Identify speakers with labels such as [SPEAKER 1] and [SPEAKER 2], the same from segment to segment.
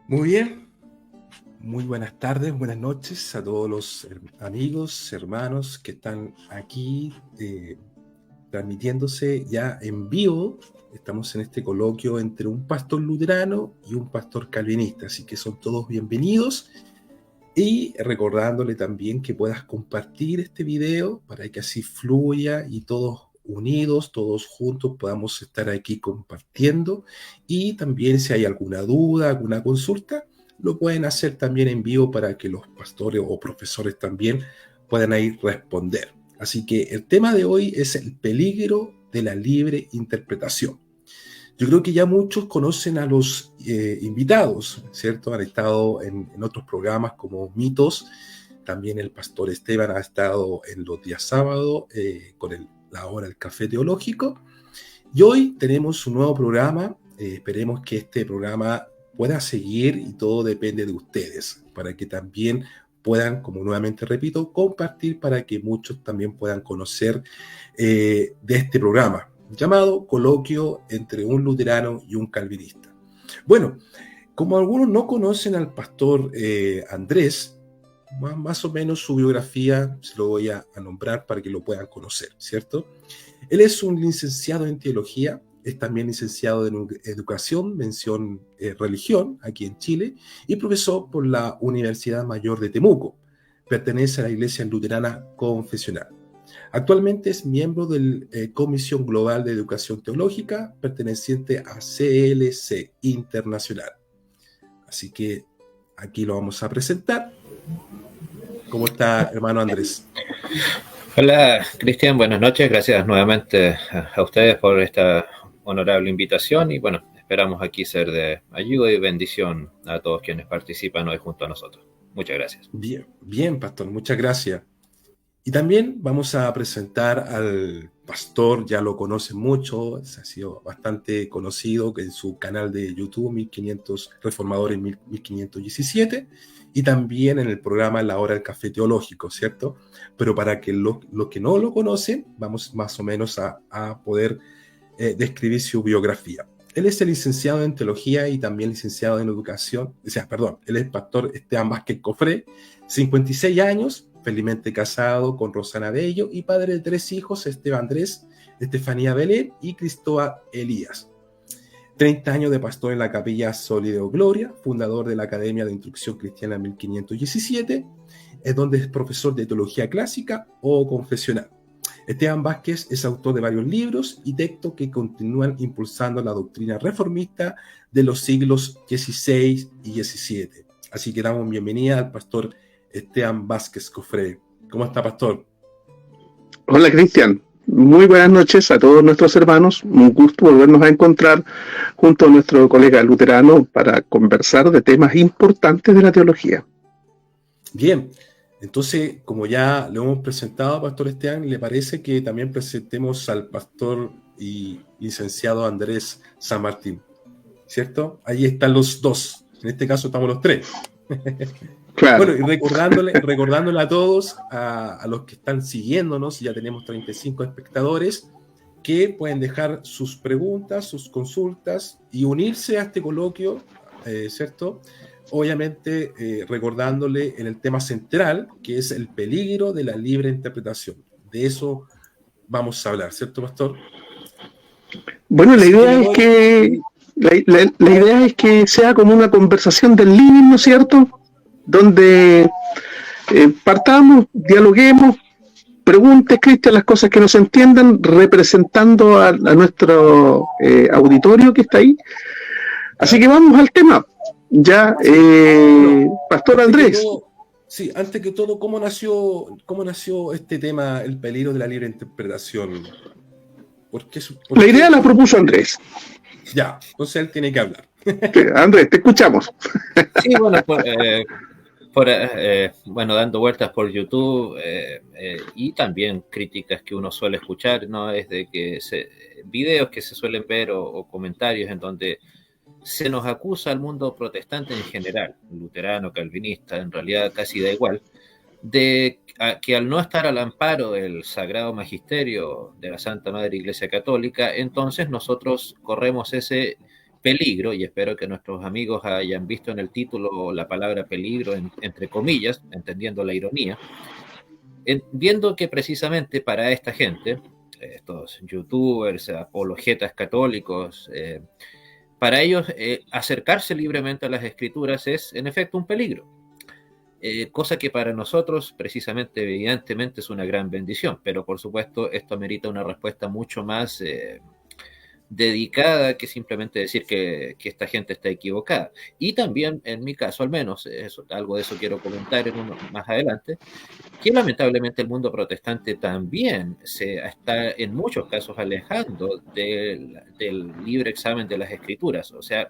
[SPEAKER 1] Muy bien, muy buenas tardes, buenas noches a todos los amigos, hermanos que están aquí transmitiéndose ya en vivo. Estamos en este coloquio entre un pastor luterano y un pastor calvinista, así que son todos bienvenidos. Y recordándole también que puedas compartir este video para que así fluya y todos unidos, todos juntos podamos estar aquí compartiendo. Y también si hay alguna duda, alguna consulta, lo pueden hacer también en vivo para que los pastores o profesores también puedan ahí responder. Así que el tema de hoy es el peligro de la libre interpretación. Yo creo que ya muchos conocen a los invitados, ¿cierto? Han estado en otros programas como Mitos. También el pastor Esteban ha estado en los días sábados con la hora del café teológico. Y hoy tenemos un nuevo programa. Esperemos que este programa pueda seguir y todo depende de ustedes, para que también puedan, como nuevamente repito, compartir para que muchos también puedan conocer de este programa llamado Coloquio entre un luterano y un calvinista. Bueno, como algunos no conocen al pastor Andrés, más o menos su biografía se lo voy a nombrar para que lo puedan conocer, ¿cierto? Él es un licenciado en teología, es también licenciado en educación, mención religión, aquí en Chile, y profesor por la Universidad Mayor de Temuco. Pertenece a la Iglesia Luterana Confesional. Actualmente es miembro de la Comisión Global de Educación Teológica, perteneciente a CLC Internacional. Así que aquí lo vamos a presentar. ¿Cómo está, hermano Andrés?
[SPEAKER 2] Hola, Cristian, buenas noches. Gracias nuevamente a ustedes por esta honorable invitación y bueno, esperamos aquí ser de ayuda y bendición a todos quienes participan hoy junto a nosotros. Muchas gracias.
[SPEAKER 1] Bien, bien, pastor, muchas gracias. Y también vamos a presentar al pastor, ya lo conocen mucho, ha sido bastante conocido en su canal de YouTube, 1500 Reformadores 1517, y también en el programa La Hora del Café Teológico, ¿cierto? Pero para que los que no lo conocen, vamos más o menos a poder describir su biografía. Él es el licenciado en teología y también licenciado en educación, él es pastor Esteban Vázquez Cofré, 56 años, felizmente casado con Rosana Bello y padre de 3 hijos, Esteban Andrés, Estefanía Belén y Cristóbal Elías. 30 años de pastor en la Capilla Solideo Gloria, fundador de la Academia de Instrucción Cristiana 1517, es donde es profesor de teología clásica o confesional. Esteban Vázquez es autor de varios libros y textos que continúan impulsando la doctrina reformista de los siglos XVI y XVII. Así que damos bienvenida al pastor Esteban Vázquez Cofré. ¿Cómo está, pastor?
[SPEAKER 3] Hola, Cristian. Muy buenas noches a todos nuestros hermanos. Un gusto volvernos a encontrar junto a nuestro colega luterano para conversar de temas importantes de la teología.
[SPEAKER 1] Bien. Entonces, como ya lo hemos presentado, pastor Esteban, ¿le parece que también presentemos al pastor y licenciado Andrés San Martín? ¿Cierto? Ahí están los dos. En este caso estamos los tres. Claro. Bueno, y recordándole a todos, a los que están siguiéndonos, ya tenemos 35 espectadores, que pueden dejar sus preguntas, sus consultas y unirse a este coloquio, ¿cierto? Obviamente recordándole en el tema central, que es el peligro de la libre interpretación. De eso vamos a hablar, ¿cierto, pastor?
[SPEAKER 3] Bueno, la idea es que la idea es que sea como una conversación del living, ¿no es cierto? Donde partamos, dialoguemos, preguntes, Cristian, las cosas que no se entiendan, representando a nuestro auditorio que está ahí. Así que vamos al tema. Ya, Pastor Andrés.
[SPEAKER 1] Antes que todo, ¿cómo nació este tema, el peligro de la libre interpretación? ¿Por qué?
[SPEAKER 3] La idea la propuso Andrés.
[SPEAKER 1] Ya, entonces él tiene que hablar.
[SPEAKER 3] Andrés, te escuchamos.
[SPEAKER 2] Sí, bueno, bueno, dando vueltas por YouTube y también críticas que uno suele escuchar, ¿no? Es de que videos que se suelen ver o comentarios en donde se nos acusa al mundo protestante en general, luterano, calvinista, en realidad casi da igual, de que al no estar al amparo del Sagrado Magisterio de la Santa Madre Iglesia Católica, entonces nosotros corremos ese peligro, y espero que nuestros amigos hayan visto en el título la palabra peligro entre comillas, entendiendo la ironía, viendo que precisamente para esta gente, estos youtubers, apologetas católicos, para ellos acercarse libremente a las escrituras es en efecto un peligro, cosa que para nosotros precisamente evidentemente es una gran bendición, pero por supuesto esto amerita una respuesta mucho más dedicada que simplemente decir que esta gente está equivocada. Y también, en mi caso al menos, algo de eso quiero comentar más adelante, que lamentablemente el mundo protestante también se está en muchos casos alejando del libre examen de las escrituras. O sea,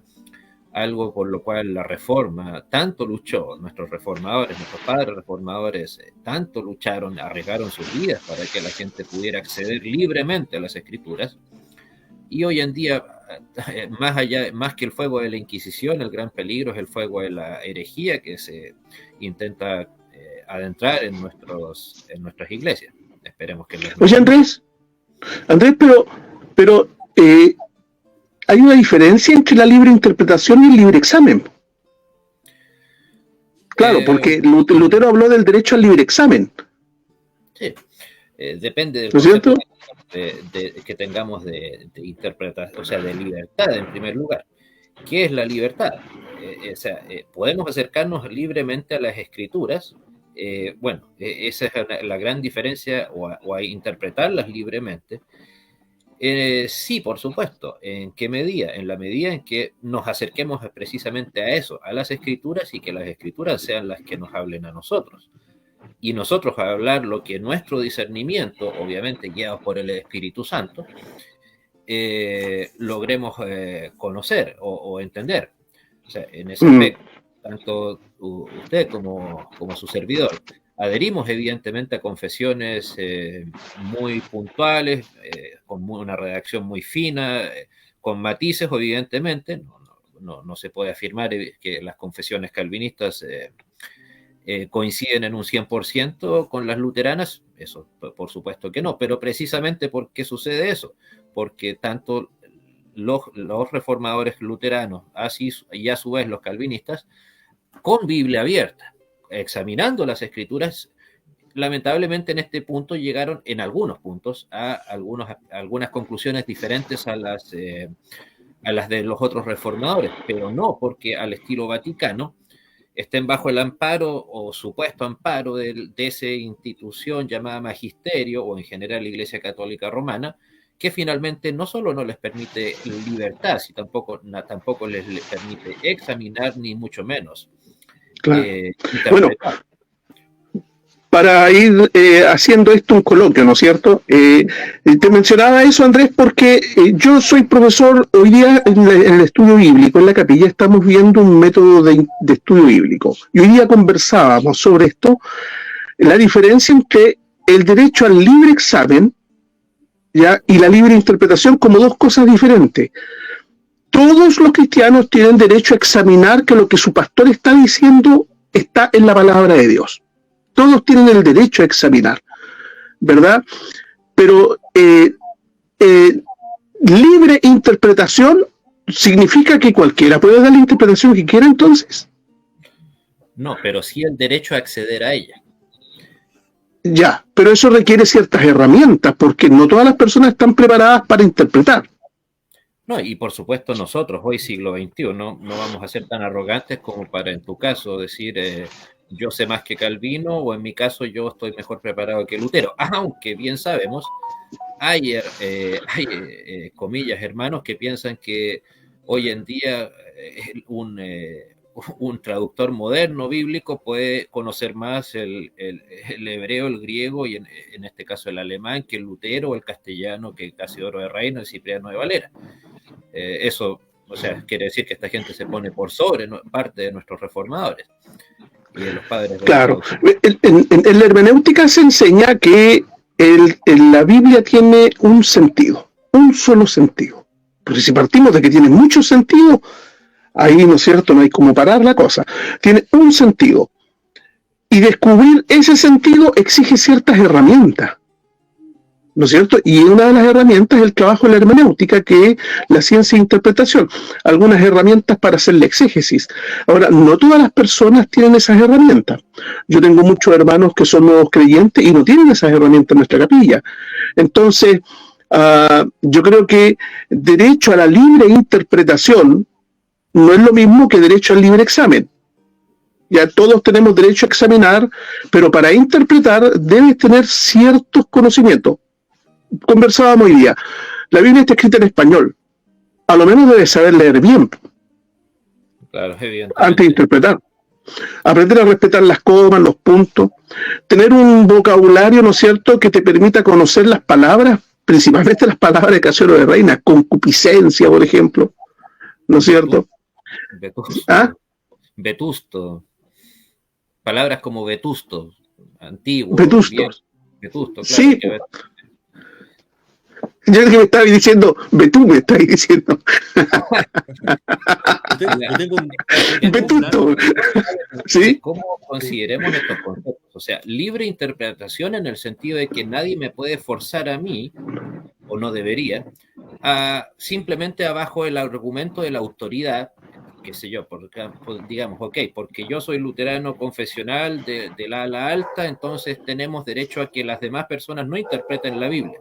[SPEAKER 2] algo por lo cual la reforma tanto luchó, nuestros reformadores, nuestros padres reformadores, tanto lucharon, arriesgaron sus vidas para que la gente pudiera acceder libremente a las escrituras. Y hoy en día, más que el fuego de la Inquisición, el gran peligro es el fuego de la herejía que se intenta adentrar en nuestras iglesias. Esperemos que...
[SPEAKER 3] Oye, Andrés, pero hay una diferencia entre la libre interpretación y el libre examen. Claro, porque Lutero habló del derecho al libre examen.
[SPEAKER 2] Sí, depende del
[SPEAKER 3] concepto
[SPEAKER 2] que tengamos de interpretación, o sea, de libertad en primer lugar. ¿Qué es la libertad? Podemos acercarnos libremente a las escrituras. Esa es la gran diferencia, o a interpretarlas libremente. Sí, por supuesto. ¿En qué medida? En la medida en que nos acerquemos precisamente a eso, a las escrituras, y que las escrituras sean las que nos hablen a nosotros. Y nosotros, a hablar lo que nuestro discernimiento, obviamente guiados por el Espíritu Santo, logremos conocer o entender. O sea, en ese aspecto, tanto usted como su servidor, adherimos evidentemente a confesiones muy puntuales, con una redacción muy fina, con matices, evidentemente. No se puede afirmar que las confesiones calvinistas coinciden en un 100% con las luteranas. Eso por supuesto que no, pero precisamente ¿por qué sucede eso? Porque tanto los reformadores luteranos, así y a su vez los calvinistas, con Biblia abierta, examinando las escrituras, lamentablemente en este punto llegaron en algunos puntos a algunas conclusiones diferentes a las de los otros reformadores, pero no porque al estilo vaticano estén bajo el amparo o supuesto amparo de esa institución llamada magisterio, o en general la Iglesia Católica Romana, que finalmente no solo no les permite libertad, sino tampoco les permite examinar, ni mucho menos.
[SPEAKER 3] Claro. Bueno, para ir haciendo esto un coloquio, ¿no es cierto? Te mencionaba eso, Andrés, porque yo soy profesor hoy día en el estudio bíblico. En la capilla estamos viendo un método de estudio bíblico. Y hoy día conversábamos sobre esto, la diferencia entre el derecho al libre examen, ¿ya?, y la libre interpretación, como dos cosas diferentes. Todos los cristianos tienen derecho a examinar que lo que su pastor está diciendo está en la palabra de Dios. Todos tienen el derecho a examinar, ¿verdad? Pero libre interpretación significa que cualquiera puede dar la interpretación que quiera, entonces.
[SPEAKER 2] No, pero sí el derecho a acceder a ella.
[SPEAKER 3] Ya, pero eso requiere ciertas herramientas, porque no todas las personas están preparadas para interpretar.
[SPEAKER 2] No, y por supuesto nosotros, hoy siglo XXI, no vamos a ser tan arrogantes como para, en tu caso, decir yo sé más que Calvino, o en mi caso yo estoy mejor preparado que Lutero, aunque bien sabemos, hay comillas, hermanos, que piensan que hoy en día un traductor moderno bíblico puede conocer más el hebreo, el griego, y en este caso el alemán, que el Lutero, o el castellano, que Casiodoro de Reina, el Cipriano de Valera. Eso, o sea, quiere decir que esta gente se pone por sobre parte de nuestros reformadores y de los padres.
[SPEAKER 3] Claro, en la hermenéutica se enseña que la Biblia tiene un sentido, un solo sentido. Porque si partimos de que tiene muchos sentidos, ahí, ¿no es cierto?, no hay como parar la cosa. Tiene un sentido. Y descubrir ese sentido exige ciertas herramientas, ¿no es cierto? Y una de las herramientas es el trabajo de la hermenéutica, que es la ciencia de interpretación. Algunas herramientas para hacer la exégesis. Ahora, no todas las personas tienen esas herramientas. Yo tengo muchos hermanos que son nuevos creyentes y no tienen esas herramientas en nuestra capilla. Entonces, yo creo que derecho a la libre interpretación no es lo mismo que derecho al libre examen. Ya todos tenemos derecho a examinar, pero para interpretar debes tener ciertos conocimientos. Conversábamos hoy día. La Biblia está escrita en español, a lo menos debes saber leer bien.
[SPEAKER 2] Claro, evidentemente.
[SPEAKER 3] Antes de interpretar. Aprender a respetar las comas, los puntos, tener un vocabulario, ¿no es cierto?, que te permita conocer las palabras, principalmente las palabras de Casero de Reina, concupiscencia, por ejemplo, ¿no es cierto?
[SPEAKER 2] Vetusto.
[SPEAKER 3] ¿Ah?
[SPEAKER 2] Vetusto. Palabras como vetusto, antiguo.
[SPEAKER 3] Vetusto.
[SPEAKER 2] Bien, vetusto, claro.
[SPEAKER 3] Sí. Yo creo que me estaba diciendo, Betú me estaba diciendo.
[SPEAKER 1] Yo tengo un
[SPEAKER 3] Vetusto. ¿Sí?
[SPEAKER 2] ¿Cómo consideremos estos conceptos? O sea, libre interpretación en el sentido de que nadie me puede forzar a mí, o no debería, simplemente abajo el argumento de la autoridad, qué sé yo, digamos, ok, porque yo soy luterano confesional de la ala alta, entonces tenemos derecho a que las demás personas no interpreten la Biblia.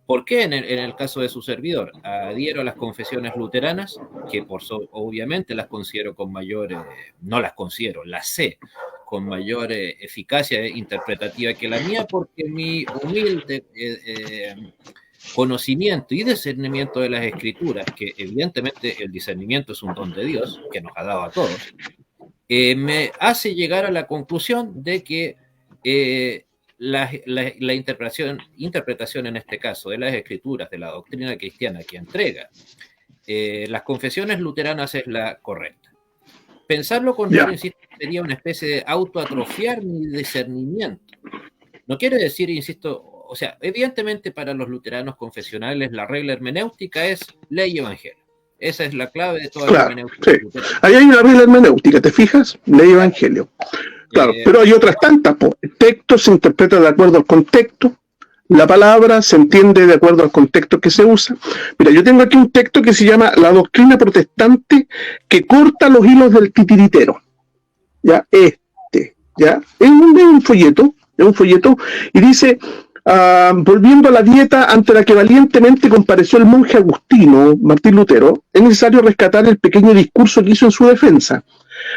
[SPEAKER 2] ¿Por qué en el caso de su servidor adhiero a las confesiones luteranas, que obviamente las considero con mayor, no las considero, las sé con mayor eficacia interpretativa que la mía, porque mi humilde conocimiento y discernimiento de las escrituras, que evidentemente el discernimiento es un don de Dios, que nos ha dado a todos, me hace llegar a la conclusión de que la interpretación en este caso de las escrituras, de la doctrina cristiana que entrega las confesiones luteranas es la correcta. Pensar lo contrario, insisto, sería una especie de autoatrofiar mi discernimiento. No quiere decir, insisto, o sea, evidentemente para los luteranos confesionales la regla hermenéutica es ley y evangelio. Esa es la clave de toda la hermenéutica.
[SPEAKER 3] Sí. Ahí hay una regla hermenéutica, ¿te fijas? Ley y evangelio. Claro, pero hay otras tantas. El texto se interpreta de acuerdo al contexto, la palabra se entiende de acuerdo al contexto que se usa. Mira, yo tengo aquí un texto que se llama La doctrina protestante que corta los hilos del titiritero. Ya, ya, es un folleto, y dice, volviendo a la dieta ante la que valientemente compareció el monje agustino, Martín Lutero, es necesario rescatar el pequeño discurso que hizo en su defensa.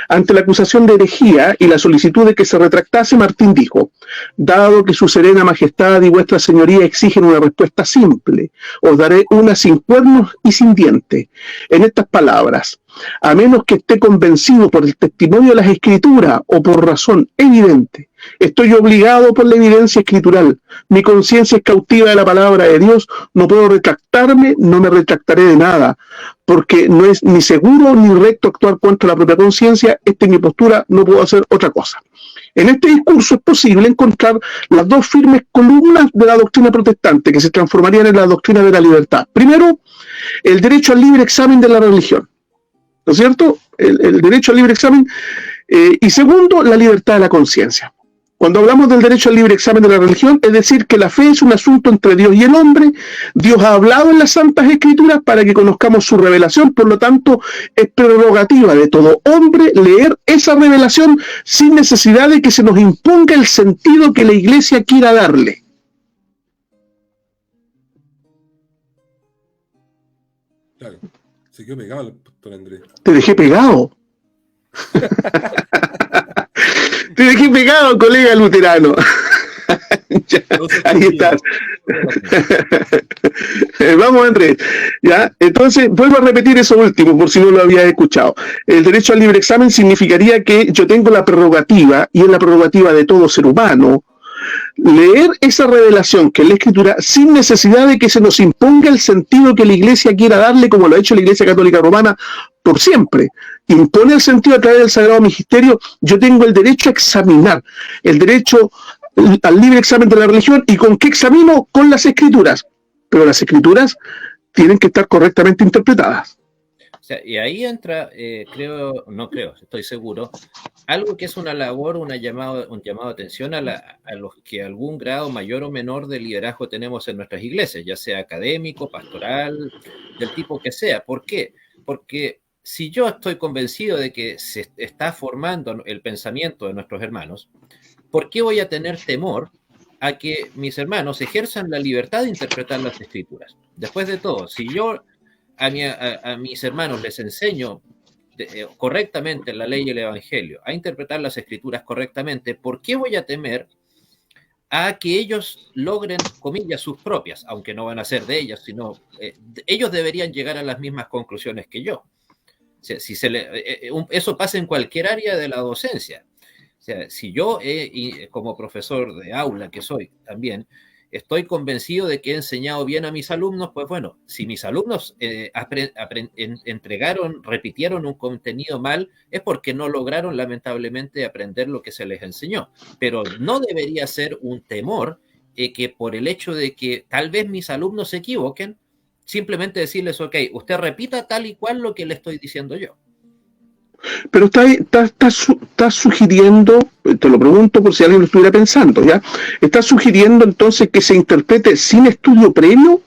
[SPEAKER 3] Ante la acusación de herejía y la solicitud de que se retractase, Martín dijo: dado que su serena majestad y vuestra señoría exigen una respuesta simple, os daré una sin cuernos y sin dientes. En estas palabras: a menos que esté convencido por el testimonio de las escrituras o por razón evidente, estoy obligado por la evidencia escritural. Mi conciencia es cautiva de la palabra de Dios, no puedo retractarme, no me retractaré de nada, porque no es ni seguro ni recto actuar contra la propia conciencia. Esta es mi postura, no puedo hacer otra cosa. En este discurso es posible encontrar las dos firmes columnas de la doctrina protestante que se transformarían en la doctrina de la libertad. Primero, el derecho al libre examen de la religión, ¿no es cierto? El derecho al libre examen. Y segundo, la libertad de la conciencia. Cuando hablamos del derecho al libre examen de la religión, es decir, que la fe es un asunto entre Dios y el hombre. Dios ha hablado en las Santas Escrituras para que conozcamos su revelación, por lo tanto, es prerrogativa de todo hombre leer esa revelación sin necesidad de que se nos imponga el sentido que la Iglesia quiera darle.
[SPEAKER 1] Claro, se quedó pegado el pastor Andrés.
[SPEAKER 3] Te dejé pegado. Te dejé pegado, colega luterano. Ya, ahí estás. Vamos, Andrés. ¿Ya? Entonces, vuelvo a repetir eso último, por si no lo habías escuchado. El derecho al libre examen significaría que yo tengo la prerrogativa, y es la prerrogativa de todo ser humano, leer esa revelación que es la Escritura sin necesidad de que se nos imponga el sentido que la Iglesia quiera darle, como lo ha hecho la Iglesia Católica Romana por siempre. Impone el sentido a través del Sagrado Magisterio. Yo tengo el derecho a examinar, el derecho al libre examen de la religión. ¿Y con qué examino? Con las Escrituras. Pero las Escrituras tienen que estar correctamente interpretadas.
[SPEAKER 2] O sea, y ahí entra, estoy seguro, algo que es una labor, un llamado de atención a los que algún grado mayor o menor de liderazgo tenemos en nuestras iglesias, ya sea académico, pastoral, del tipo que sea. ¿Por qué? Porque si yo estoy convencido de que se está formando el pensamiento de nuestros hermanos, ¿por qué voy a tener temor a que mis hermanos ejerzan la libertad de interpretar las escrituras? Después de todo, si yo a mis hermanos les enseño correctamente la ley y el evangelio, a interpretar las escrituras correctamente, ¿por qué voy a temer a que ellos logren, comillas, sus propias, aunque no van a ser de ellas, sino ellos deberían llegar a las mismas conclusiones que yo. O sea, si eso pasa en cualquier área de la docencia. O sea, si yo, como profesor de aula que soy también, estoy convencido de que he enseñado bien a mis alumnos, pues bueno, si mis alumnos repitieron un contenido mal, es porque no lograron lamentablemente aprender lo que se les enseñó. Pero no debería ser un temor que por el hecho de que tal vez mis alumnos se equivoquen, simplemente decirles, ok, usted repita tal y cual lo que le estoy diciendo yo.
[SPEAKER 3] Pero está sugiriendo, te lo pregunto por si alguien lo estuviera pensando, ¿ya? ¿Está sugiriendo entonces que se interprete sin estudio previo?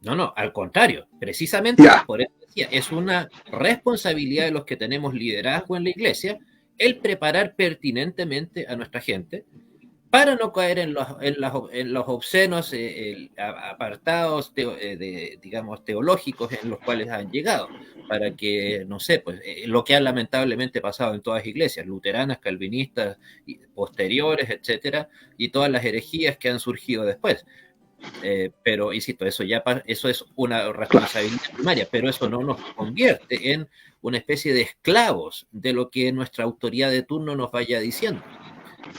[SPEAKER 2] No, al contrario, precisamente por eso decía, es una responsabilidad de los que tenemos liderazgo en la iglesia el preparar pertinentemente a nuestra gente para no caer en los obscenos apartados digamos, teológicos en los cuales han llegado, para que, no sé, pues lo que ha lamentablemente pasado en todas las iglesias, luteranas, calvinistas, posteriores, etcétera, y todas las herejías que han surgido después. Pero, insisto, eso es una responsabilidad primaria, pero eso no nos convierte en una especie de esclavos de lo que nuestra autoridad de turno nos vaya diciendo.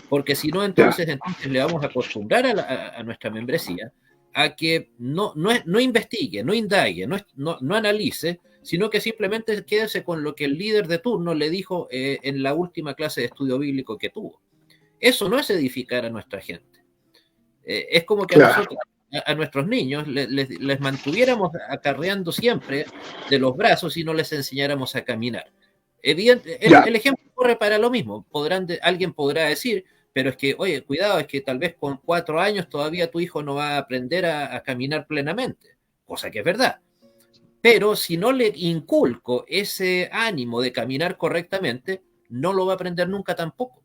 [SPEAKER 2] Porque si no, entonces le vamos a acostumbrar a nuestra membresía a que no investigue, no indague, no analice, sino que simplemente quédese con lo que el líder de turno le dijo en la última clase de estudio bíblico que tuvo. Eso no es edificar a nuestra gente. Es como que a nuestros niños les mantuviéramos acarreando siempre de los brazos y no les enseñáramos a caminar. El ejemplo corre para lo mismo. Alguien podrá decir, pero es que, oye, cuidado, es que tal vez con 4 años todavía tu hijo no va a aprender a caminar plenamente, cosa que es verdad. Pero si no le inculco ese ánimo de caminar correctamente, no lo va a aprender nunca tampoco.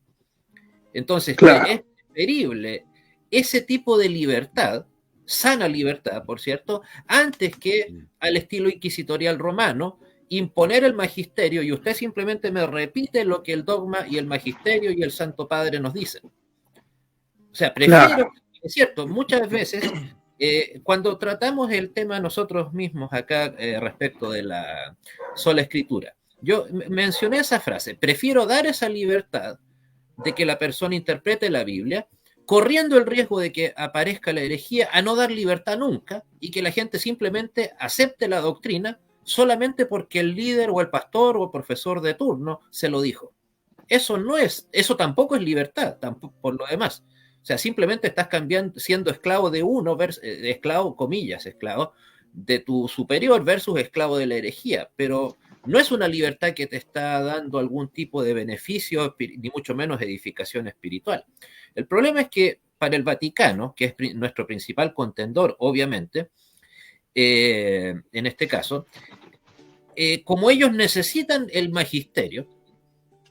[SPEAKER 2] Entonces, es preferible ese tipo de libertad, sana libertad, por cierto, antes que al estilo inquisitorial romano, imponer el magisterio y usted simplemente me repite lo que el dogma y el magisterio y el Santo Padre nos dicen. O sea, prefiero, es cierto, muchas veces cuando tratamos el tema nosotros mismos acá respecto de la sola escritura, yo mencioné esa frase, prefiero dar esa libertad de que la persona interprete la Biblia, corriendo el riesgo de que aparezca la herejía, a no dar libertad nunca y que la gente simplemente acepte la doctrina solamente porque el líder o el pastor o el profesor de turno se lo dijo. Eso tampoco es libertad, tampoco, por lo demás. O sea, simplemente estás siendo esclavo de uno, esclavo, comillas, esclavo de tu superior versus esclavo de la herejía, pero no es una libertad que te está dando algún tipo de beneficio, ni mucho menos edificación espiritual. El problema es que para el Vaticano, que es nuestro principal contendor, obviamente, en este caso, como ellos necesitan el magisterio,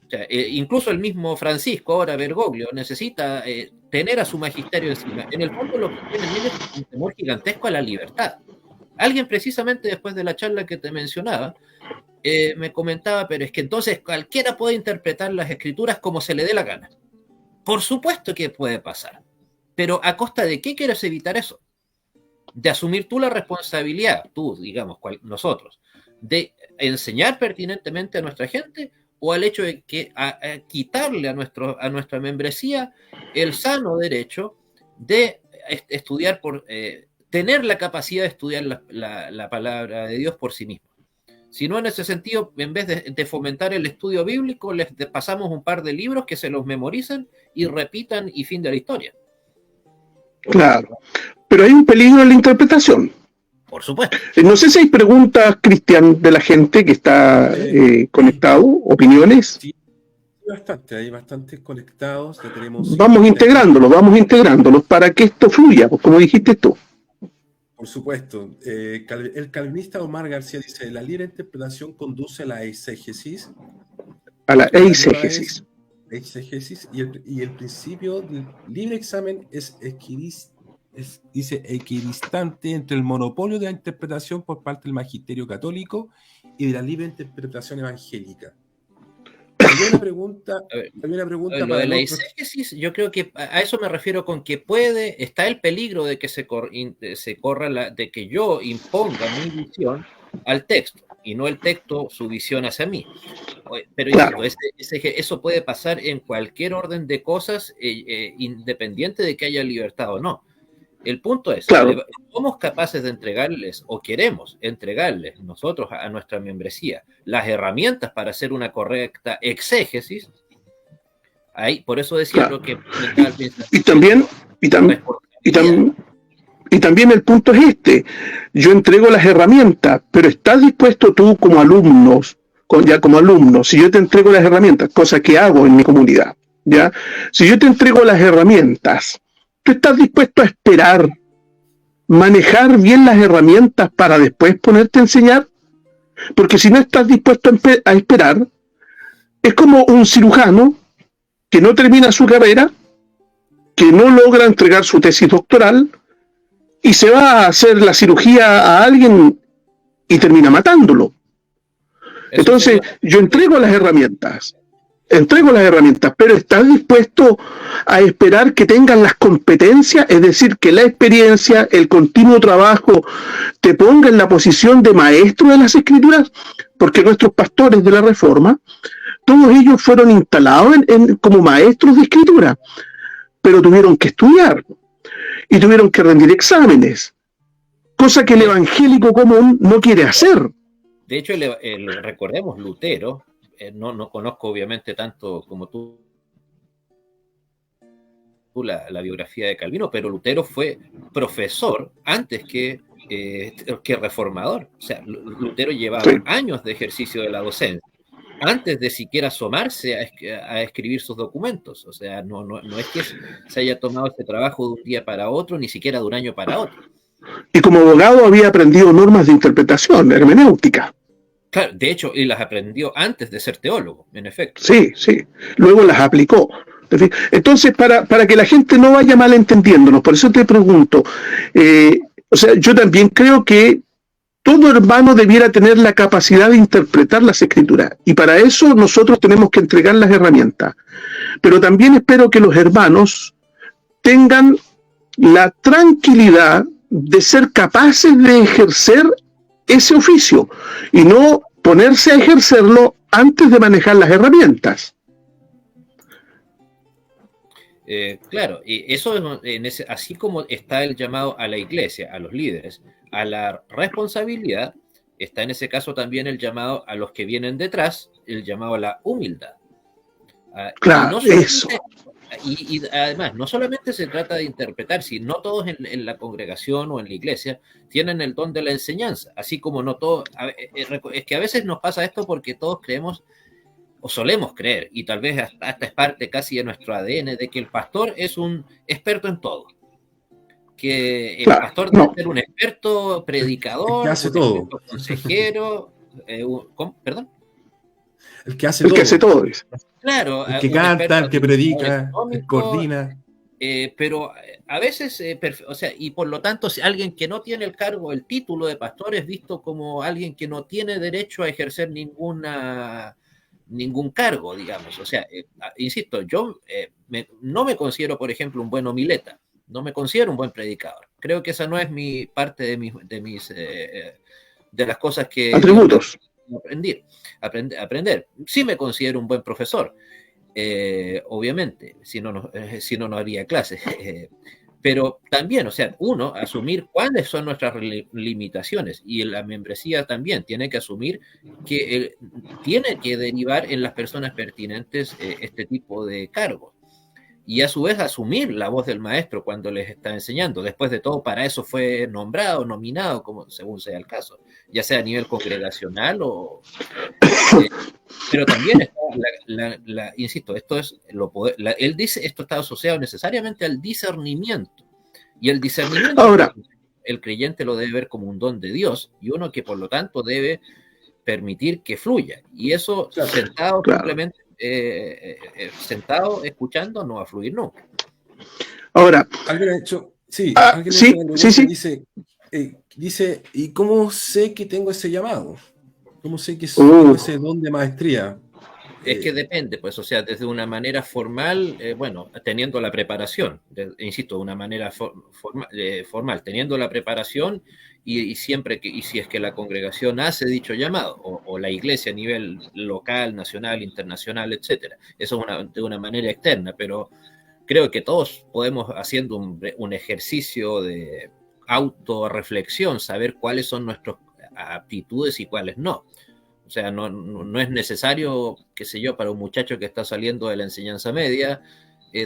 [SPEAKER 2] o sea, incluso el mismo Francisco, ahora Bergoglio, necesita tener a su magisterio encima. En el fondo lo que tienen ellos es un temor gigantesco a la libertad. Alguien precisamente después de la charla que te mencionaba, me comentaba, pero es que entonces cualquiera puede interpretar las escrituras como se le dé la gana. Por supuesto que puede pasar, pero ¿a costa de qué quieres evitar eso? De asumir tú la responsabilidad, tú, digamos, nosotros, de enseñar pertinentemente a nuestra gente, o al hecho de que a quitarle a nuestra membresía el sano derecho de estudiar tener la capacidad de estudiar la palabra de Dios por sí mismo. Si no, en ese sentido, en vez de fomentar el estudio bíblico, les pasamos un par de libros que se los memoricen y repitan y fin de la historia.
[SPEAKER 3] Claro, pero hay un peligro en la interpretación.
[SPEAKER 2] Por supuesto.
[SPEAKER 3] No sé si hay preguntas, Cristian, de la gente que está conectado, opiniones.
[SPEAKER 1] Sí, hay bastantes conectados. Ya tenemos
[SPEAKER 3] vamos integrándolos para que esto fluya, pues, como dijiste tú.
[SPEAKER 1] Por supuesto. El calvinista Omar García dice, la libre interpretación conduce a la exégesis.
[SPEAKER 3] A la eisegesis.
[SPEAKER 1] Y el principio del libre examen es equidistante entre el monopolio de la interpretación por parte del magisterio católico y de la libre interpretación evangélica. había una pregunta,
[SPEAKER 2] lo de la exégesis, yo creo que a eso me refiero con que está el peligro de que se corra de que yo imponga mi visión al texto y no el texto su visión hacia mí. Pero
[SPEAKER 3] claro,
[SPEAKER 2] eso puede pasar en cualquier orden de cosas, independiente de que haya libertad o no. El punto es,
[SPEAKER 3] claro,
[SPEAKER 2] ¿somos capaces de entregarles o queremos entregarles nosotros a nuestra membresía las herramientas para hacer una correcta exégesis? Ahí, por eso decía
[SPEAKER 3] claro.
[SPEAKER 2] lo que
[SPEAKER 3] Y también el punto es este: yo entrego las herramientas, pero ¿estás dispuesto tú como alumnos, como alumno, si yo te entrego las herramientas, cosa que hago en mi comunidad, ya, si yo te entrego las herramientas, ¿tú estás dispuesto a esperar, manejar bien las herramientas para después ponerte a enseñar? Porque si no estás dispuesto a esperar, es como un cirujano que no termina su carrera, que no logra entregar su tesis doctoral y se va a hacer la cirugía a alguien y termina matándolo. Entonces, yo entrego las herramientas, pero ¿estás dispuesto a esperar que tengan las competencias? Es decir, que la experiencia, el continuo trabajo, te ponga en la posición de maestro de las escrituras, porque nuestros pastores de la Reforma, todos ellos fueron instalados como maestros de escritura, pero tuvieron que estudiar y tuvieron que rendir exámenes, cosa que el evangélico común no quiere hacer.
[SPEAKER 2] De hecho, recordemos, Lutero, no conozco obviamente tanto como tú la biografía de Calvino, pero Lutero fue profesor antes que reformador. O sea, Lutero llevaba años de ejercicio de la docencia antes de siquiera asomarse a escribir sus documentos. O sea, no es que se haya tomado este trabajo de un día para otro, ni siquiera de un año para otro.
[SPEAKER 3] Y como abogado había aprendido normas de interpretación, hermenéutica.
[SPEAKER 2] Claro, de hecho, y las aprendió antes de ser teólogo, en efecto.
[SPEAKER 3] Sí, luego las aplicó. Entonces, para que la gente no vaya malentendiéndonos, por eso te pregunto, o sea, yo también creo que todo hermano debiera tener la capacidad de interpretar las escrituras, y para eso nosotros tenemos que entregar las herramientas. Pero también espero que los hermanos tengan la tranquilidad de ser capaces de ejercer ese oficio y no ponerse a ejercerlo antes de manejar las herramientas.
[SPEAKER 2] Claro, y eso así como está el llamado a la iglesia, a los líderes, a la responsabilidad, está en ese caso también el llamado a los que vienen detrás, el llamado a la humildad.
[SPEAKER 3] Claro, eso.
[SPEAKER 2] Y además, no solamente se trata de interpretar, si no todos en la congregación o en la iglesia tienen el don de la enseñanza, así como no todos, es que a veces nos pasa esto porque todos creemos o solemos creer, y tal vez hasta es parte casi de nuestro ADN, de que el pastor es un experto en todo. Que el pastor debe ser un experto predicador,
[SPEAKER 1] que hace todo.
[SPEAKER 2] Experto consejero, ¿perdón?
[SPEAKER 1] El que hace todo.
[SPEAKER 2] Claro.
[SPEAKER 1] El que canta, el que predica, el que coordina.
[SPEAKER 2] Pero a veces, o sea, y por lo tanto, si alguien que no tiene el cargo, el título de pastor es visto como alguien que no tiene derecho a ejercer ningún cargo, digamos. O sea, insisto, yo no me considero, por ejemplo, un buen homileta, no me considero un buen predicador. Creo que esa no es mi parte de las cosas que
[SPEAKER 3] atributos
[SPEAKER 2] aprender. Sí me considero un buen profesor, obviamente, si no, no haría clases. Pero también, o sea, uno, asumir cuáles son nuestras limitaciones, y la membresía también tiene que asumir que tiene que derivar en las personas pertinentes este tipo de cargos. Y a su vez asumir la voz del maestro cuando les está enseñando. Después de todo, para eso fue nombrado, nominado, como según sea el caso, ya sea a nivel congregacional o... pero también está, insisto, esto es él dice, esto está asociado necesariamente al discernimiento. Y el discernimiento,
[SPEAKER 3] ahora,
[SPEAKER 2] el creyente lo debe ver como un don de Dios, y uno que por lo tanto debe permitir que fluya. Y eso, sentado simplemente, sentado escuchando, no va a fluir nunca.
[SPEAKER 3] Ahora,
[SPEAKER 1] alguien ha hecho, sí, dice, ¿y cómo sé que tengo ese llamado? ¿Cómo sé que tengo ese don de maestría?
[SPEAKER 2] Es que depende, pues, o sea, desde una manera formal, bueno, teniendo la preparación, insisto, de una manera formal, teniendo la preparación y siempre y si es que la congregación hace dicho llamado, o la iglesia a nivel local, nacional, internacional, etcétera. Eso es de una manera externa, pero creo que todos podemos, haciendo un ejercicio de autorreflexión, saber cuáles son nuestras aptitudes y cuáles no. O sea, no es necesario, qué sé yo, para un muchacho que está saliendo de la enseñanza media,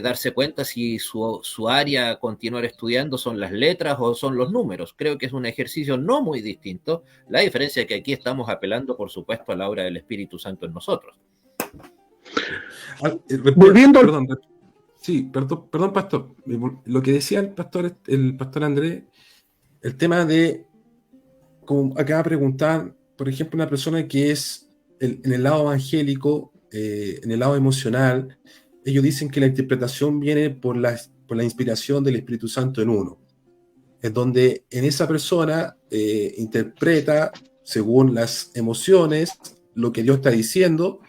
[SPEAKER 2] darse cuenta si su área a continuar estudiando son las letras o son los números. Creo que es un ejercicio no muy distinto. La diferencia es que aquí estamos apelando, por supuesto, a la obra del Espíritu Santo en nosotros.
[SPEAKER 3] Volviendo
[SPEAKER 1] perdón, sí, perdón, pastor. Lo que decía el pastor Andrés, el tema de, como acaba de preguntar, por ejemplo, una persona que es en el lado evangélico, en el lado emocional, ellos dicen que la interpretación viene por la inspiración del Espíritu Santo en uno. Es donde en esa persona interpreta, según las emociones, lo que Dios está diciendo,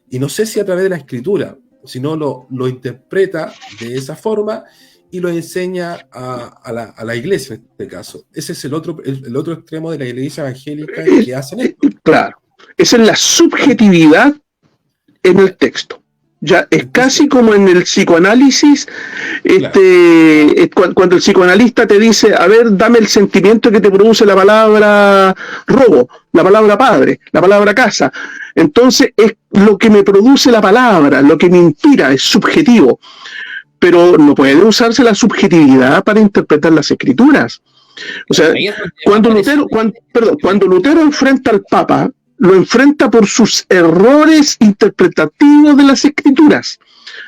[SPEAKER 1] y no sé si a través de la escritura, sino lo interpreta de esa forma y lo enseña a la iglesia en este caso. Ese es el otro extremo de la iglesia evangélica que hacen esto.
[SPEAKER 3] Claro, esa es la subjetividad en el texto. Ya es casi como en el psicoanálisis, cuando el psicoanalista te dice, a ver, dame el sentimiento que te produce la palabra robo, la palabra padre, la palabra casa. Entonces es lo que me produce la palabra, lo que me inspira, es subjetivo. Pero no puede usarse la subjetividad para interpretar las escrituras. O sea, cuando Lutero enfrenta al Papa, lo enfrenta por sus errores interpretativos de las escrituras.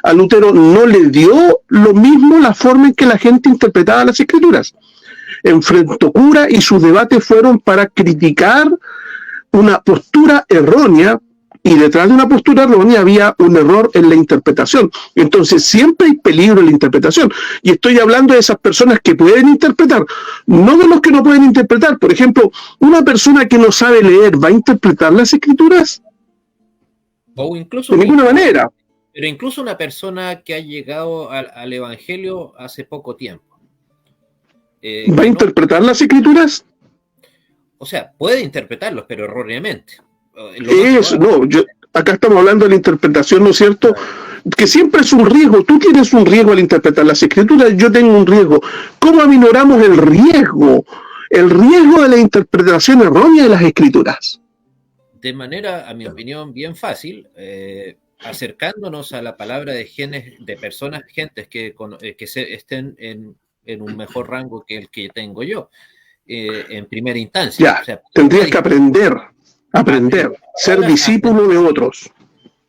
[SPEAKER 3] A Lutero no le dio lo mismo la forma en que la gente interpretaba las escrituras. Enfrentó cura y sus debates fueron para criticar una postura errónea, y detrás de una postura errónea había un error en la interpretación. Entonces siempre hay peligro en la interpretación. Y estoy hablando de esas personas que pueden interpretar, no de los que no pueden interpretar. Por ejemplo, una persona que no sabe leer, ¿va a interpretar las escrituras?
[SPEAKER 2] O incluso
[SPEAKER 3] de ninguna manera.
[SPEAKER 2] Pero incluso una persona que ha llegado al Evangelio hace poco tiempo.
[SPEAKER 3] ¿Va a interpretar las escrituras?
[SPEAKER 2] O sea, puede interpretarlos, pero erróneamente.
[SPEAKER 3] Acá estamos hablando de la interpretación, ¿no es cierto? Que siempre es un riesgo. Tú tienes un riesgo al interpretar las escrituras, yo tengo un riesgo. ¿Cómo aminoramos el riesgo? El riesgo de la interpretación errónea de las escrituras.
[SPEAKER 2] De manera, a mi opinión, bien fácil, acercándonos a la palabra de personas, gentes que estén en un mejor rango que el que tengo yo, en primera instancia.
[SPEAKER 3] Ya, o sea, tendrías que aprender, ser discípulo de otros.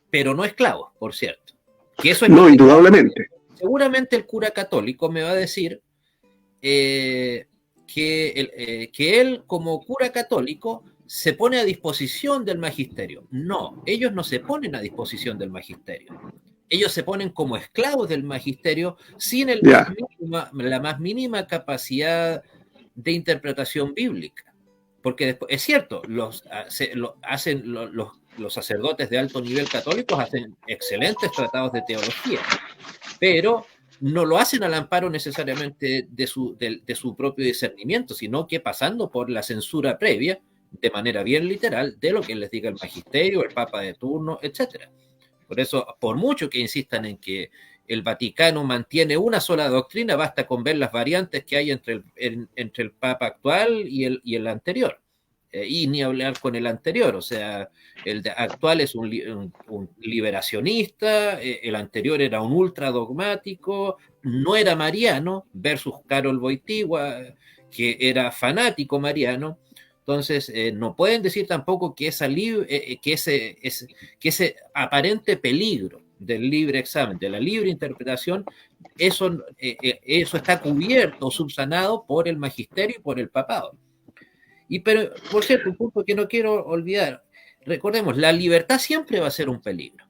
[SPEAKER 2] Pero no esclavo, por cierto. Que eso es
[SPEAKER 3] no, indudablemente.
[SPEAKER 2] Seguramente el cura católico me va a decir que él, como cura católico, se pone a disposición del magisterio. No, ellos no se ponen a disposición del magisterio. Ellos se ponen como esclavos del magisterio sin la más mínima capacidad de interpretación bíblica. Porque después, es cierto, los sacerdotes de alto nivel católicos hacen excelentes tratados de teología, pero no lo hacen al amparo necesariamente de su propio discernimiento, sino que pasando por la censura previa, de manera bien literal, de lo que les diga el magisterio, el papa de turno, etc. Por eso, por mucho que insistan en que el Vaticano mantiene una sola doctrina, basta con ver las variantes que hay entre el Papa actual y el anterior. Y ni hablar con el anterior, o sea, el actual es un liberacionista, el anterior era un ultradogmático, no era mariano, versus Karol Wojtyła, que era fanático mariano. Entonces, no pueden decir tampoco que ese aparente peligro del libre examen, de la libre interpretación, eso está cubierto o subsanado por el magisterio y por el papado. Pero, por cierto, un punto que no quiero olvidar, recordemos, la libertad siempre va a ser un peligro,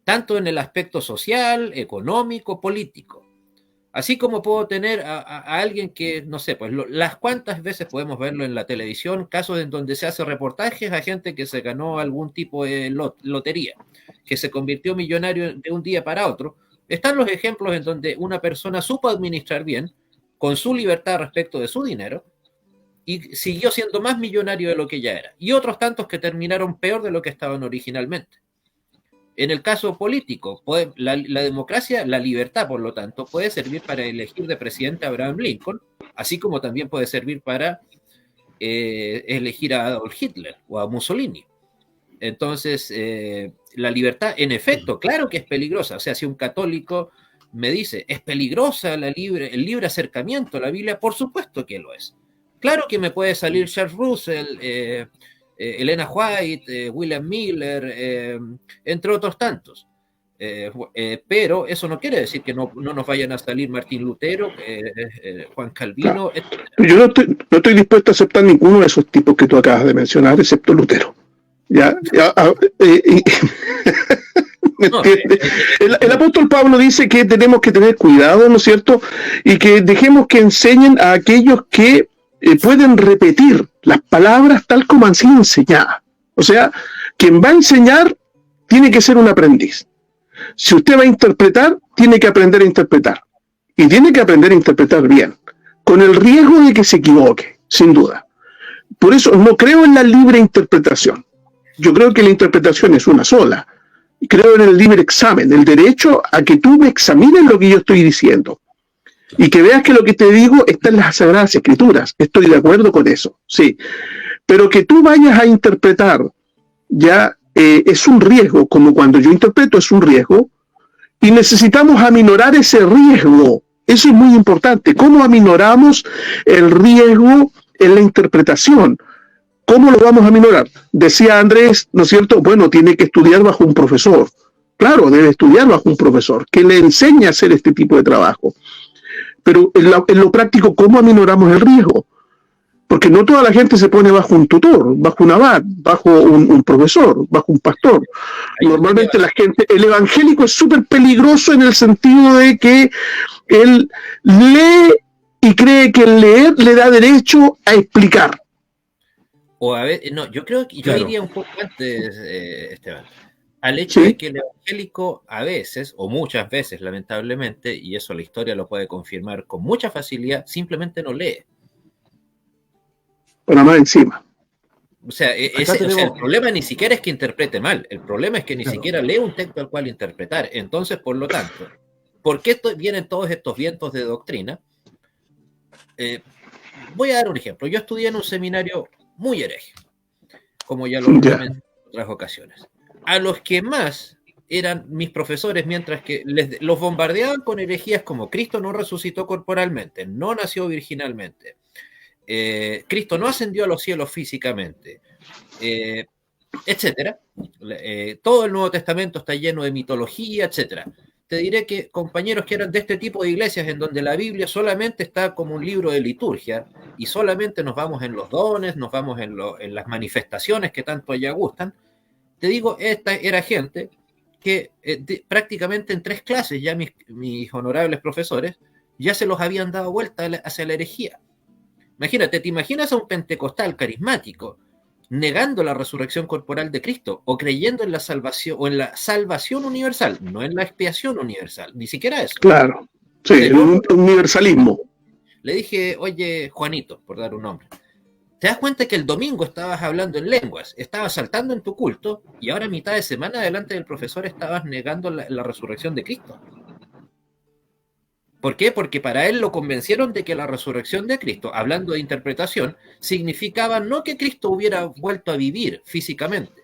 [SPEAKER 2] tanto en el aspecto social, económico, político. Así como puedo tener a alguien que, no sé, pues las cuantas veces podemos verlo en la televisión, casos en donde se hace reportajes a gente que se ganó algún tipo de lotería, que se convirtió millonario de un día para otro. Están los ejemplos en donde una persona supo administrar bien, con su libertad respecto de su dinero, y siguió siendo más millonario de lo que ya era. Y otros tantos que terminaron peor de lo que estaban originalmente. En el caso político, la democracia, la libertad, por lo tanto, puede servir para elegir de presidente a Abraham Lincoln, así como también puede servir para elegir a Adolf Hitler o a Mussolini. Entonces, la libertad, en efecto, claro que es peligrosa. O sea, si un católico me dice, ¿es peligrosa el libre acercamiento a la Biblia? Por supuesto que lo es. Claro que me puede salir Charles Russell, Elena White, William Miller, entre otros tantos. Pero eso no quiere decir que no nos vayan a salir Martín Lutero, Juan Calvino, etc.
[SPEAKER 3] Yo no estoy dispuesto a aceptar ninguno de esos tipos que tú acabas de mencionar, excepto Lutero. El apóstol Pablo dice que tenemos que tener cuidado, ¿no es cierto? Y que dejemos que enseñen a aquellos que pueden repetir las palabras tal como han sido enseñadas. O sea, quien va a enseñar tiene que ser un aprendiz. Si usted va a interpretar, tiene que aprender a interpretar. Y tiene que aprender a interpretar bien, con el riesgo de que se equivoque, sin duda. Por eso no creo en la libre interpretación. Yo creo que la interpretación es una sola. Creo en el libre examen, el derecho a que tú me examines lo que yo estoy diciendo. Y que veas que lo que te digo está en las Sagradas Escrituras. Estoy de acuerdo con eso, sí. Pero que tú vayas a interpretar ya es un riesgo, como cuando yo interpreto es un riesgo, y necesitamos aminorar ese riesgo. Eso es muy importante. ¿Cómo aminoramos el riesgo en la interpretación? ¿Cómo lo vamos a aminorar? Decía Andrés, ¿no es cierto? Bueno, tiene que estudiar bajo un profesor. Claro, debe estudiar bajo un profesor que le enseñe a hacer este tipo de trabajo. Pero en lo práctico, ¿cómo aminoramos el riesgo? Porque no toda la gente se pone bajo un tutor, bajo un abad, bajo un profesor, bajo un pastor. Normalmente la gente, el evangélico es súper peligroso en el sentido de que él lee y cree que el leer le da derecho a explicar.
[SPEAKER 2] O a ver, no, yo creo que
[SPEAKER 1] Claro.
[SPEAKER 2] yo iría un poco antes, Esteban, al hecho
[SPEAKER 3] Sí.
[SPEAKER 2] de que el evangélico a veces, o muchas veces, lamentablemente, y eso la historia lo puede confirmar con mucha facilidad, simplemente no lee.
[SPEAKER 3] Para más encima.
[SPEAKER 2] O sea, el problema ni siquiera es que interprete mal, el problema es que ni siquiera lee un texto al cual interpretar. Entonces, por lo tanto, ¿por qué vienen todos estos vientos de doctrina? Voy a dar un ejemplo. Yo estudié en un seminario muy hereje, como ya lo comenté en otras ocasiones. A los que más eran mis profesores, mientras que los bombardeaban con herejías como Cristo no resucitó corporalmente, no nació virginalmente, Cristo no ascendió a los cielos físicamente, etcétera. Todo el Nuevo Testamento está lleno de mitología, etcétera. Te diré que compañeros que eran de este tipo de iglesias en donde la Biblia solamente está como un libro de liturgia y solamente nos vamos en los dones, nos vamos en las manifestaciones que tanto allá gustan, te digo, esta era gente que prácticamente en 3 clases ya mis honorables profesores ya se los habían dado vuelta hacia la herejía. Imagínate, ¿te imaginas a un pentecostal carismático negando la resurrección corporal de Cristo o creyendo en la salvación o en la salvación universal, no en la expiación universal, ni siquiera eso?
[SPEAKER 3] Claro, sí, en un universalismo.
[SPEAKER 2] Le dije, oye, Juanito, por dar un nombre, ¿te das cuenta que el domingo estabas hablando en lenguas, estabas saltando en tu culto y ahora a mitad de semana delante del profesor estabas negando la resurrección de Cristo? ¿Por qué? Porque para él lo convencieron de que la resurrección de Cristo, hablando de interpretación, significaba no que Cristo hubiera vuelto a vivir físicamente,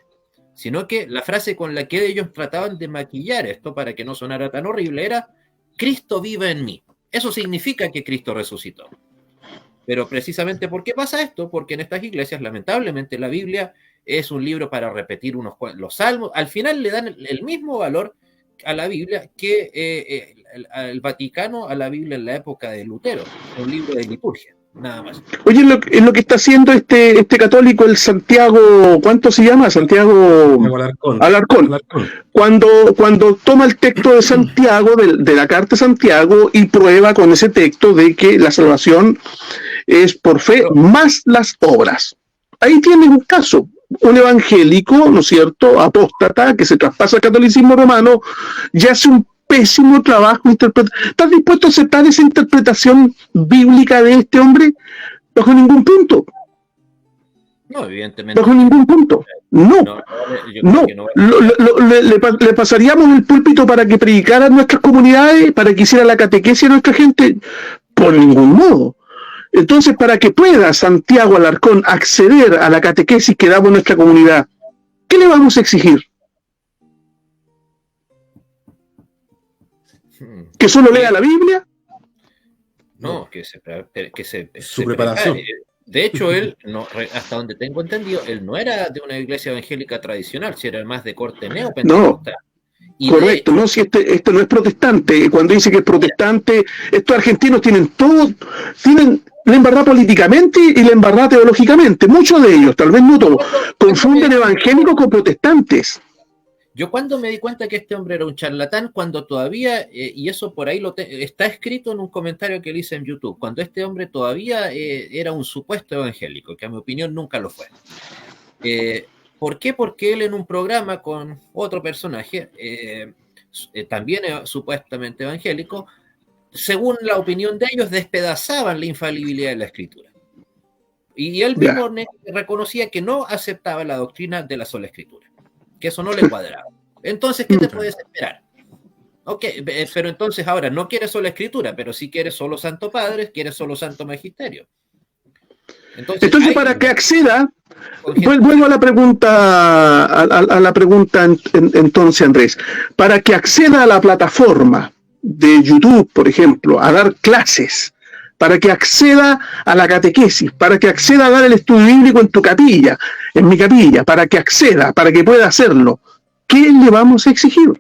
[SPEAKER 2] sino que la frase con la que ellos trataban de maquillar esto para que no sonara tan horrible era Cristo vive en mí. Eso significa que Cristo resucitó. Pero precisamente ¿por qué pasa esto? Porque en estas iglesias, lamentablemente, la Biblia es un libro para repetir los salmos. Al final le dan el mismo valor a la Biblia que el Vaticano a la Biblia en la época de Lutero, un libro de liturgia. nada más.
[SPEAKER 3] Oye, es lo que está haciendo este católico, el Santiago, ¿cuánto se llama? Santiago
[SPEAKER 1] Alarcón.
[SPEAKER 3] Alarcón. Cuando toma el texto de Santiago, de la carta de Santiago, y prueba con ese texto de que la salvación es por fe más las obras. Ahí tienes un caso, un evangélico, ¿no es cierto?, apóstata, que se traspasa al catolicismo romano y hace un pésimo trabajo interpretativo. ¿Estás dispuesto a aceptar esa interpretación bíblica de este hombre? Bajo ningún punto.
[SPEAKER 2] No, evidentemente.
[SPEAKER 3] Bajo ningún punto. No. No. Le pasaríamos el púlpito para que predicara en nuestras comunidades, para que hiciera la catequesis a nuestra gente. Por ningún modo. Entonces, para que pueda Santiago Alarcón acceder a la catequesis que damos en nuestra comunidad, ¿qué le vamos a exigir? ¿Que solo lea la Biblia?
[SPEAKER 2] No, que
[SPEAKER 1] su preparación.
[SPEAKER 2] De hecho, él, no, hasta donde tengo entendido, él no era de una iglesia evangélica tradicional, si era más de corte neopentecostal.
[SPEAKER 3] No, correcto, no, si este no es protestante. Cuando dice que es protestante, estos argentinos tienen todo, tienen la embarrada políticamente y la embarrada teológicamente. Muchos de ellos, tal vez no todos, confunden evangélicos con protestantes.
[SPEAKER 2] Yo cuando me di cuenta que este hombre era un charlatán, cuando todavía, y eso por ahí está escrito en un comentario que le hice en YouTube, cuando este hombre todavía era un supuesto evangélico, que a mi opinión nunca lo fue. ¿Por qué? Porque él en un programa con otro personaje, también supuestamente evangélico, según la opinión de ellos, despedazaban la infalibilidad de la Escritura. Y él mismo reconocía que no aceptaba la doctrina de la sola Escritura, que eso no le cuadraba. Entonces, ¿qué te puedes esperar? Ok, pero entonces ahora no quieres sola Escritura, pero sí quieres solo Santo Padre, quieres solo Santo Magisterio. Entonces
[SPEAKER 3] para que acceda, vuelvo a la pregunta, a la pregunta entonces, Andrés, para que acceda a la plataforma de YouTube, por ejemplo, a dar clases, para que acceda a la catequesis, para que acceda a dar el estudio bíblico en tu capilla, en mi capilla, para que acceda, para que pueda hacerlo, ¿qué le vamos a exigir?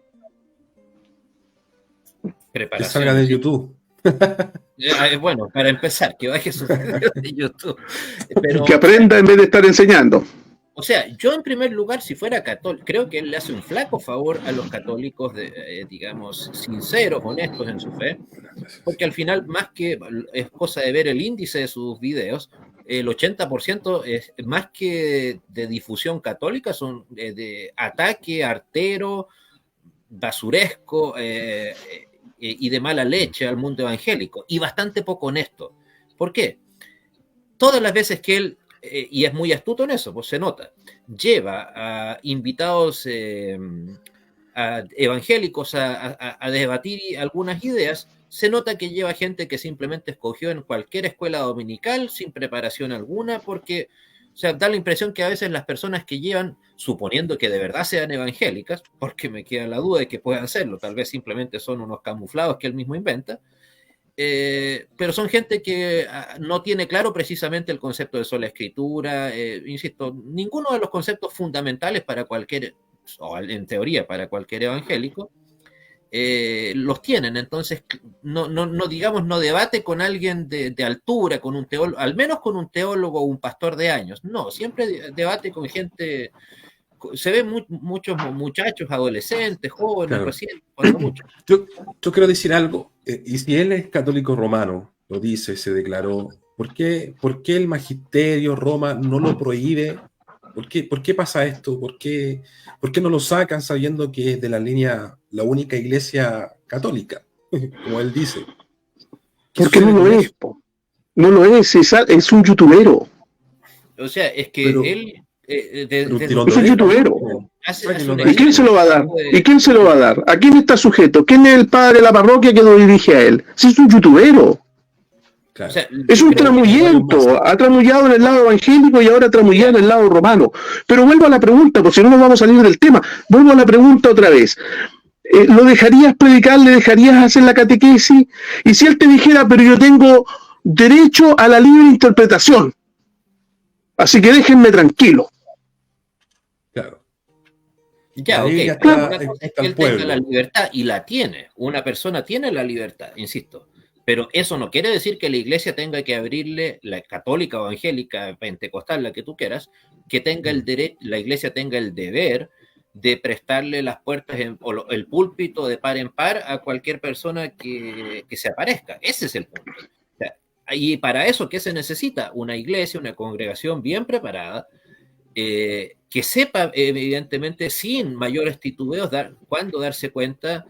[SPEAKER 1] Que salga de YouTube.
[SPEAKER 2] Bueno, para empezar, que baje sus videos de YouTube. Pero,
[SPEAKER 3] que aprenda en vez de estar enseñando.
[SPEAKER 2] O sea, yo en primer lugar, si fuera católico, creo que él le hace un flaco favor a los católicos, digamos, sinceros, honestos en su fe, porque al final, más que es cosa de ver el índice de sus videos, el 80% es más que de difusión católica, son de ataque artero, basuresco, y de mala leche al mundo evangélico, y bastante poco honesto. ¿Por qué? Todas las veces que él, y es muy astuto en eso, pues se nota, lleva a invitados a evangélicos a debatir algunas ideas, se nota que lleva gente que simplemente escogió en cualquier escuela dominical sin preparación alguna, porque, o sea, da la impresión que a veces las personas que llevan, suponiendo que de verdad sean evangélicas, porque me queda la duda de que puedan serlo, tal vez simplemente son unos camuflados que él mismo inventa, pero son gente que no tiene claro precisamente el concepto de sola escritura, insisto, ninguno de los conceptos fundamentales para cualquier, o en teoría para cualquier evangélico, los tienen. Entonces no digamos, no debate con alguien de altura, con un teólogo, al menos con un teólogo o un pastor de años, no, siempre debate con gente. Se ven muchos muchachos, adolescentes, jóvenes, claro, recién, cuando mucho.
[SPEAKER 1] Yo quiero decir algo, y si él es católico romano, lo dice, se declaró, ¿por qué el magisterio Roma no lo prohíbe? ¿Por qué pasa esto? ¿Por qué no lo sacan sabiendo que es de la línea, la única iglesia católica? Como él dice.
[SPEAKER 3] Porque no lo es, no lo es un youtubero.
[SPEAKER 2] O sea, es que él...
[SPEAKER 3] es un youtubero. ¿Y quién se lo va a dar? ¿Y quién se lo va a dar? ¿A quién está sujeto? ¿Quién es el padre de la parroquia que lo dirige a él? Si es un youtubero. Claro. O sea, es un tramullento, ha tramullado en el lado evangélico y ahora tramullado en el lado romano. Pero vuelvo a la pregunta, porque si no nos vamos a salir del tema. Vuelvo a la pregunta otra vez. ¿Lo dejarías predicar? ¿Le dejarías hacer la catequesis? Y si él te dijera, pero yo tengo derecho a la libre interpretación, así que déjenme tranquilo.
[SPEAKER 1] Claro.
[SPEAKER 2] Ya, ok. Una cosa es que él tenga la libertad, y la tiene. Una persona tiene la libertad, insisto. Pero eso no quiere decir que la iglesia tenga que abrirle, la católica, evangélica, pentecostal, la que tú quieras, que tenga el derecho, la iglesia tenga el deber de prestarle las puertas o el púlpito de par en par a cualquier persona que se aparezca. Ese es el punto. O sea, y para eso, ¿qué se necesita? Una iglesia, una congregación bien preparada, que sepa, evidentemente, sin mayores titubeos, cuándo darse cuenta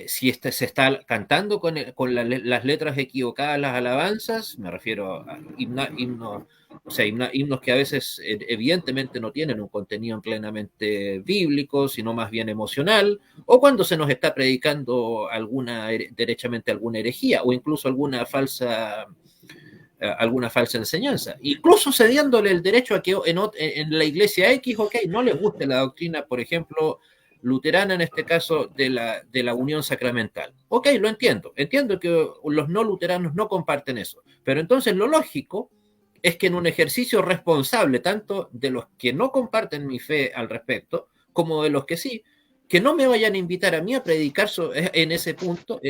[SPEAKER 2] si se está cantando con las letras equivocadas, las alabanzas, me refiero a himnos, o sea, himnos que a veces evidentemente no tienen un contenido plenamente bíblico, sino más bien emocional, o cuando se nos está predicando derechamente alguna herejía, o incluso alguna falsa enseñanza, incluso cediéndole el derecho a que en la iglesia X, ok, no les guste la doctrina, por ejemplo, luterana en este caso, de la unión sacramental. Ok, lo entiendo que los no luteranos no comparten eso, pero entonces lo lógico es que en un ejercicio responsable, tanto de los que no comparten mi fe al respecto, como de los que sí, que no me vayan a invitar a mí a predicar en ese punto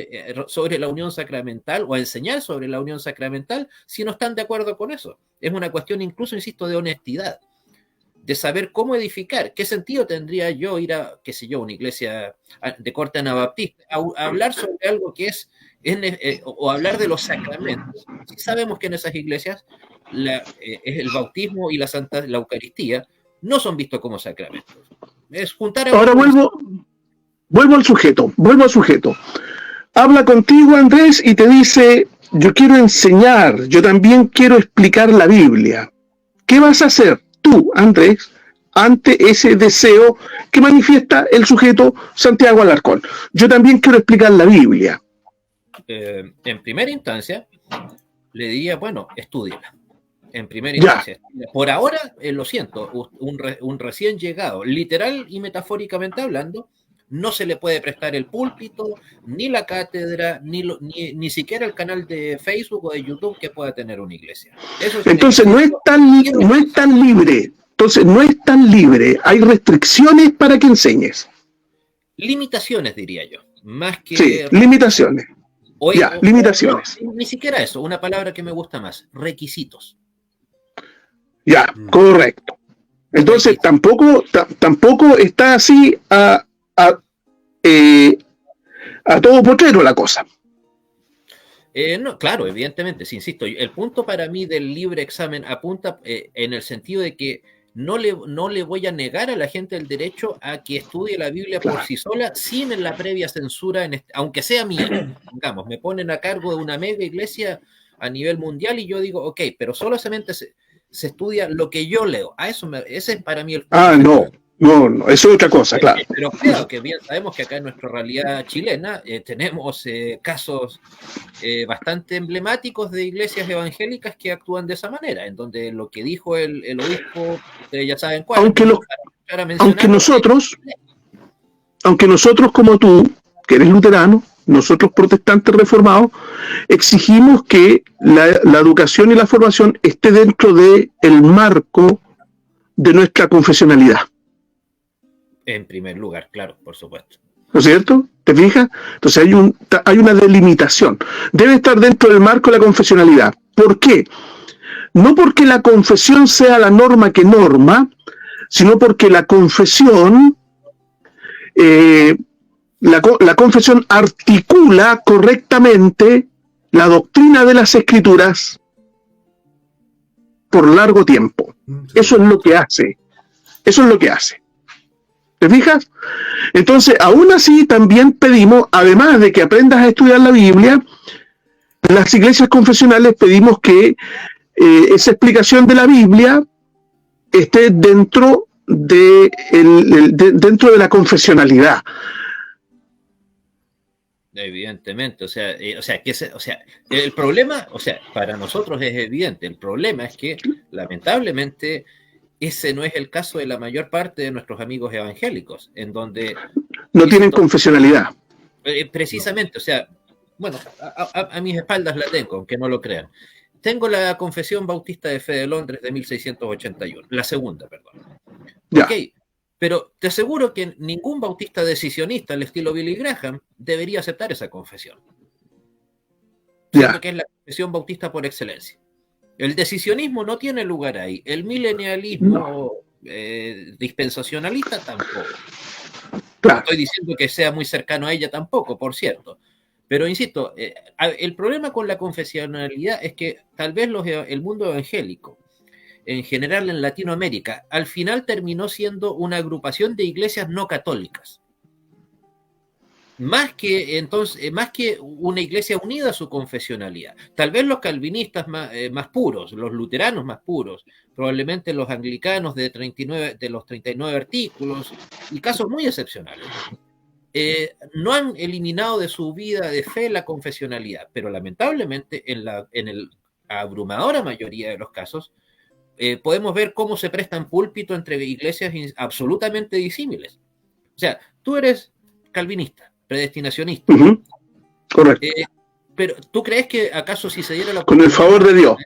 [SPEAKER 2] sobre la unión sacramental o a enseñar sobre la unión sacramental si no están de acuerdo con eso. Es una cuestión incluso, insisto, de honestidad, de saber cómo edificar. ¿Qué sentido tendría yo ir a, qué sé yo, una iglesia de corte anabaptista, a hablar sobre algo que es o hablar de los sacramentos? Si sabemos que en esas iglesias el bautismo y la Eucaristía no son vistos como sacramentos. Es juntar a
[SPEAKER 3] Ahora vuelvo al sujeto. Habla contigo, Andrés, y te dice, yo quiero enseñar, yo también quiero explicar la Biblia. ¿Qué vas a hacer tú, Andrés, ante ese deseo que manifiesta el sujeto Santiago Alarcón? Yo también quiero explicar la Biblia.
[SPEAKER 2] En primera instancia, le diría, bueno, estúdiala. En primera instancia. Por ahora, lo siento, un recién llegado, literal y metafóricamente hablando, no se le puede prestar el púlpito, ni la cátedra, ni siquiera el canal de Facebook o de YouTube que pueda tener una iglesia.
[SPEAKER 3] Entonces no es tan libre. Entonces no es tan libre. Hay restricciones para que enseñes.
[SPEAKER 2] Limitaciones, diría yo. Más que...
[SPEAKER 3] Sí, limitaciones. Limitaciones.
[SPEAKER 2] No, ni siquiera eso, una palabra que me gusta más, requisitos.
[SPEAKER 3] Ya, correcto. Entonces tampoco está así a todo potrero la cosa.
[SPEAKER 2] No, claro, evidentemente, sí, insisto, el punto para mí del libre examen apunta en el sentido de que no le voy a negar a la gente el derecho a que estudie la Biblia por sí sola, sin la previa censura, aunque sea mía. Digamos, me ponen a cargo de una mega iglesia a nivel mundial y yo digo, ok, pero solamente se estudia lo que yo leo. Ese es para mí el punto.
[SPEAKER 3] No, eso es otra cosa, claro.
[SPEAKER 2] Pero claro que bien sabemos que acá en nuestra realidad chilena tenemos casos bastante emblemáticos de iglesias evangélicas que actúan de esa manera, en donde lo que dijo el obispo, ustedes ya saben cuál.
[SPEAKER 3] Aunque nosotros como tú, que eres luterano, nosotros protestantes reformados, exigimos que la educación y la formación esté dentro del marco de nuestra confesionalidad.
[SPEAKER 2] En primer lugar, claro, por supuesto.
[SPEAKER 3] ¿No es cierto? ¿Te fijas? Entonces hay una delimitación. Debe estar dentro del marco de la confesionalidad. ¿Por qué? No porque la confesión sea la norma que norma, sino porque la confesión... La confesión articula correctamente la doctrina de las Escrituras por largo tiempo. Eso es lo que hace. ¿Te fijas? Entonces, aún así, también pedimos, además de que aprendas a estudiar la Biblia, las iglesias confesionales pedimos que esa explicación de la Biblia esté dentro de la confesionalidad.
[SPEAKER 2] Evidentemente, el problema, para nosotros es evidente, el problema es que lamentablemente ese no es el caso de la mayor parte de nuestros amigos evangélicos, en donde
[SPEAKER 3] no tienen confesionalidad.
[SPEAKER 2] Precisamente, a mis espaldas la tengo, aunque no lo crean. Tengo la Confesión Bautista de Fe de Londres de 1681, la segunda, perdón.
[SPEAKER 3] Ya.
[SPEAKER 2] Ok, pero te aseguro que ningún bautista decisionista al estilo Billy Graham debería aceptar esa confesión. siendo que es la confesión bautista por excelencia. El decisionismo no tiene lugar ahí. El milenialismo dispensacionalista tampoco. No estoy diciendo que sea muy cercano a ella tampoco, por cierto. Pero insisto, el problema con la confesionalidad es que tal vez el mundo evangélico, en general en Latinoamérica, al final terminó siendo una agrupación de iglesias no católicas. Más que una iglesia unida a su confesionalidad. Tal vez los calvinistas más puros, los luteranos más puros, probablemente los anglicanos de los 39 artículos, y casos muy excepcionales, no han eliminado de su vida de fe la confesionalidad, pero lamentablemente en la abrumadora mayoría de los casos podemos ver cómo se prestan púlpito entre iglesias absolutamente disímiles. O sea, tú eres calvinista, predestinacionista.
[SPEAKER 3] Correcto.
[SPEAKER 2] Pero ¿tú crees que acaso si se diera la
[SPEAKER 3] con el favor de Dios,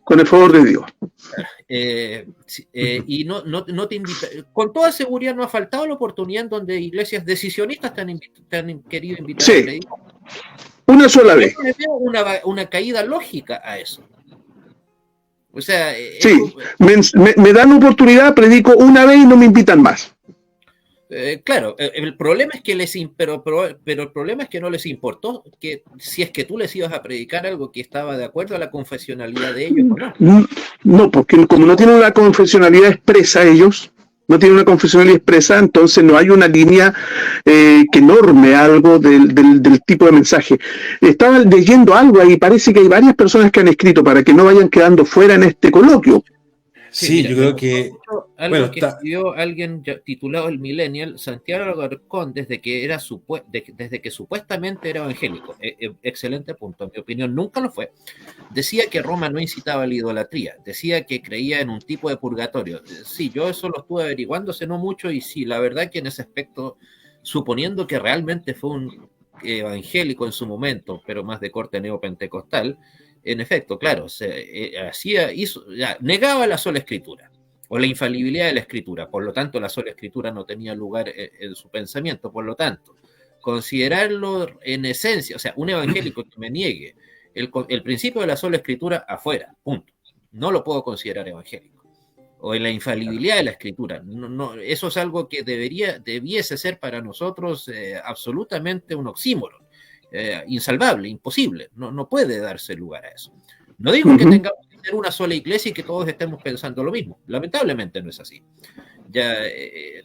[SPEAKER 2] y no te invita, con toda seguridad no ha faltado la oportunidad en donde iglesias decisionistas te han querido invitar a predicar?
[SPEAKER 3] Una sola vez.
[SPEAKER 2] Yo veo una caída lógica a eso. O sea,
[SPEAKER 3] me dan oportunidad, predico una vez y no me invitan más.
[SPEAKER 2] Claro, el problema es que pero el problema es que no les importó que si es que tú les ibas a predicar algo que estaba de acuerdo a la confesionalidad de ellos o no.
[SPEAKER 3] No, porque como no tienen una confesionalidad expresa ellos, entonces no hay una línea que norme algo del tipo de mensaje. Estaba leyendo algo ahí, parece que hay varias personas que han escrito para que no vayan quedando fuera en este coloquio.
[SPEAKER 1] Sí, mira, yo creo que...
[SPEAKER 2] Algo que escribió alguien titulado El Millennial, Santiago Alarcón, desde que supuestamente era evangélico, excelente punto, en mi opinión nunca lo fue, decía que Roma no incitaba a la idolatría, decía que creía en un tipo de purgatorio. Sí, yo eso lo estuve averiguando hace no mucho, y sí, la verdad que en ese aspecto, suponiendo que realmente fue un evangélico en su momento, pero más de corte neopentecostal, en efecto, claro, negaba la sola escritura o la infalibilidad de la escritura, por lo tanto la sola escritura no tenía lugar en su pensamiento, por lo tanto, considerarlo en esencia, o sea, un evangélico que me niegue el principio de la sola escritura, afuera, punto, no lo puedo considerar evangélico, o en la infalibilidad de la escritura, no, eso es algo que debiese ser para nosotros absolutamente un oxímoron. Insalvable, imposible, no puede darse lugar a eso. No digo que tengamos que tener una sola iglesia y que todos estemos pensando lo mismo, lamentablemente no es así. Ya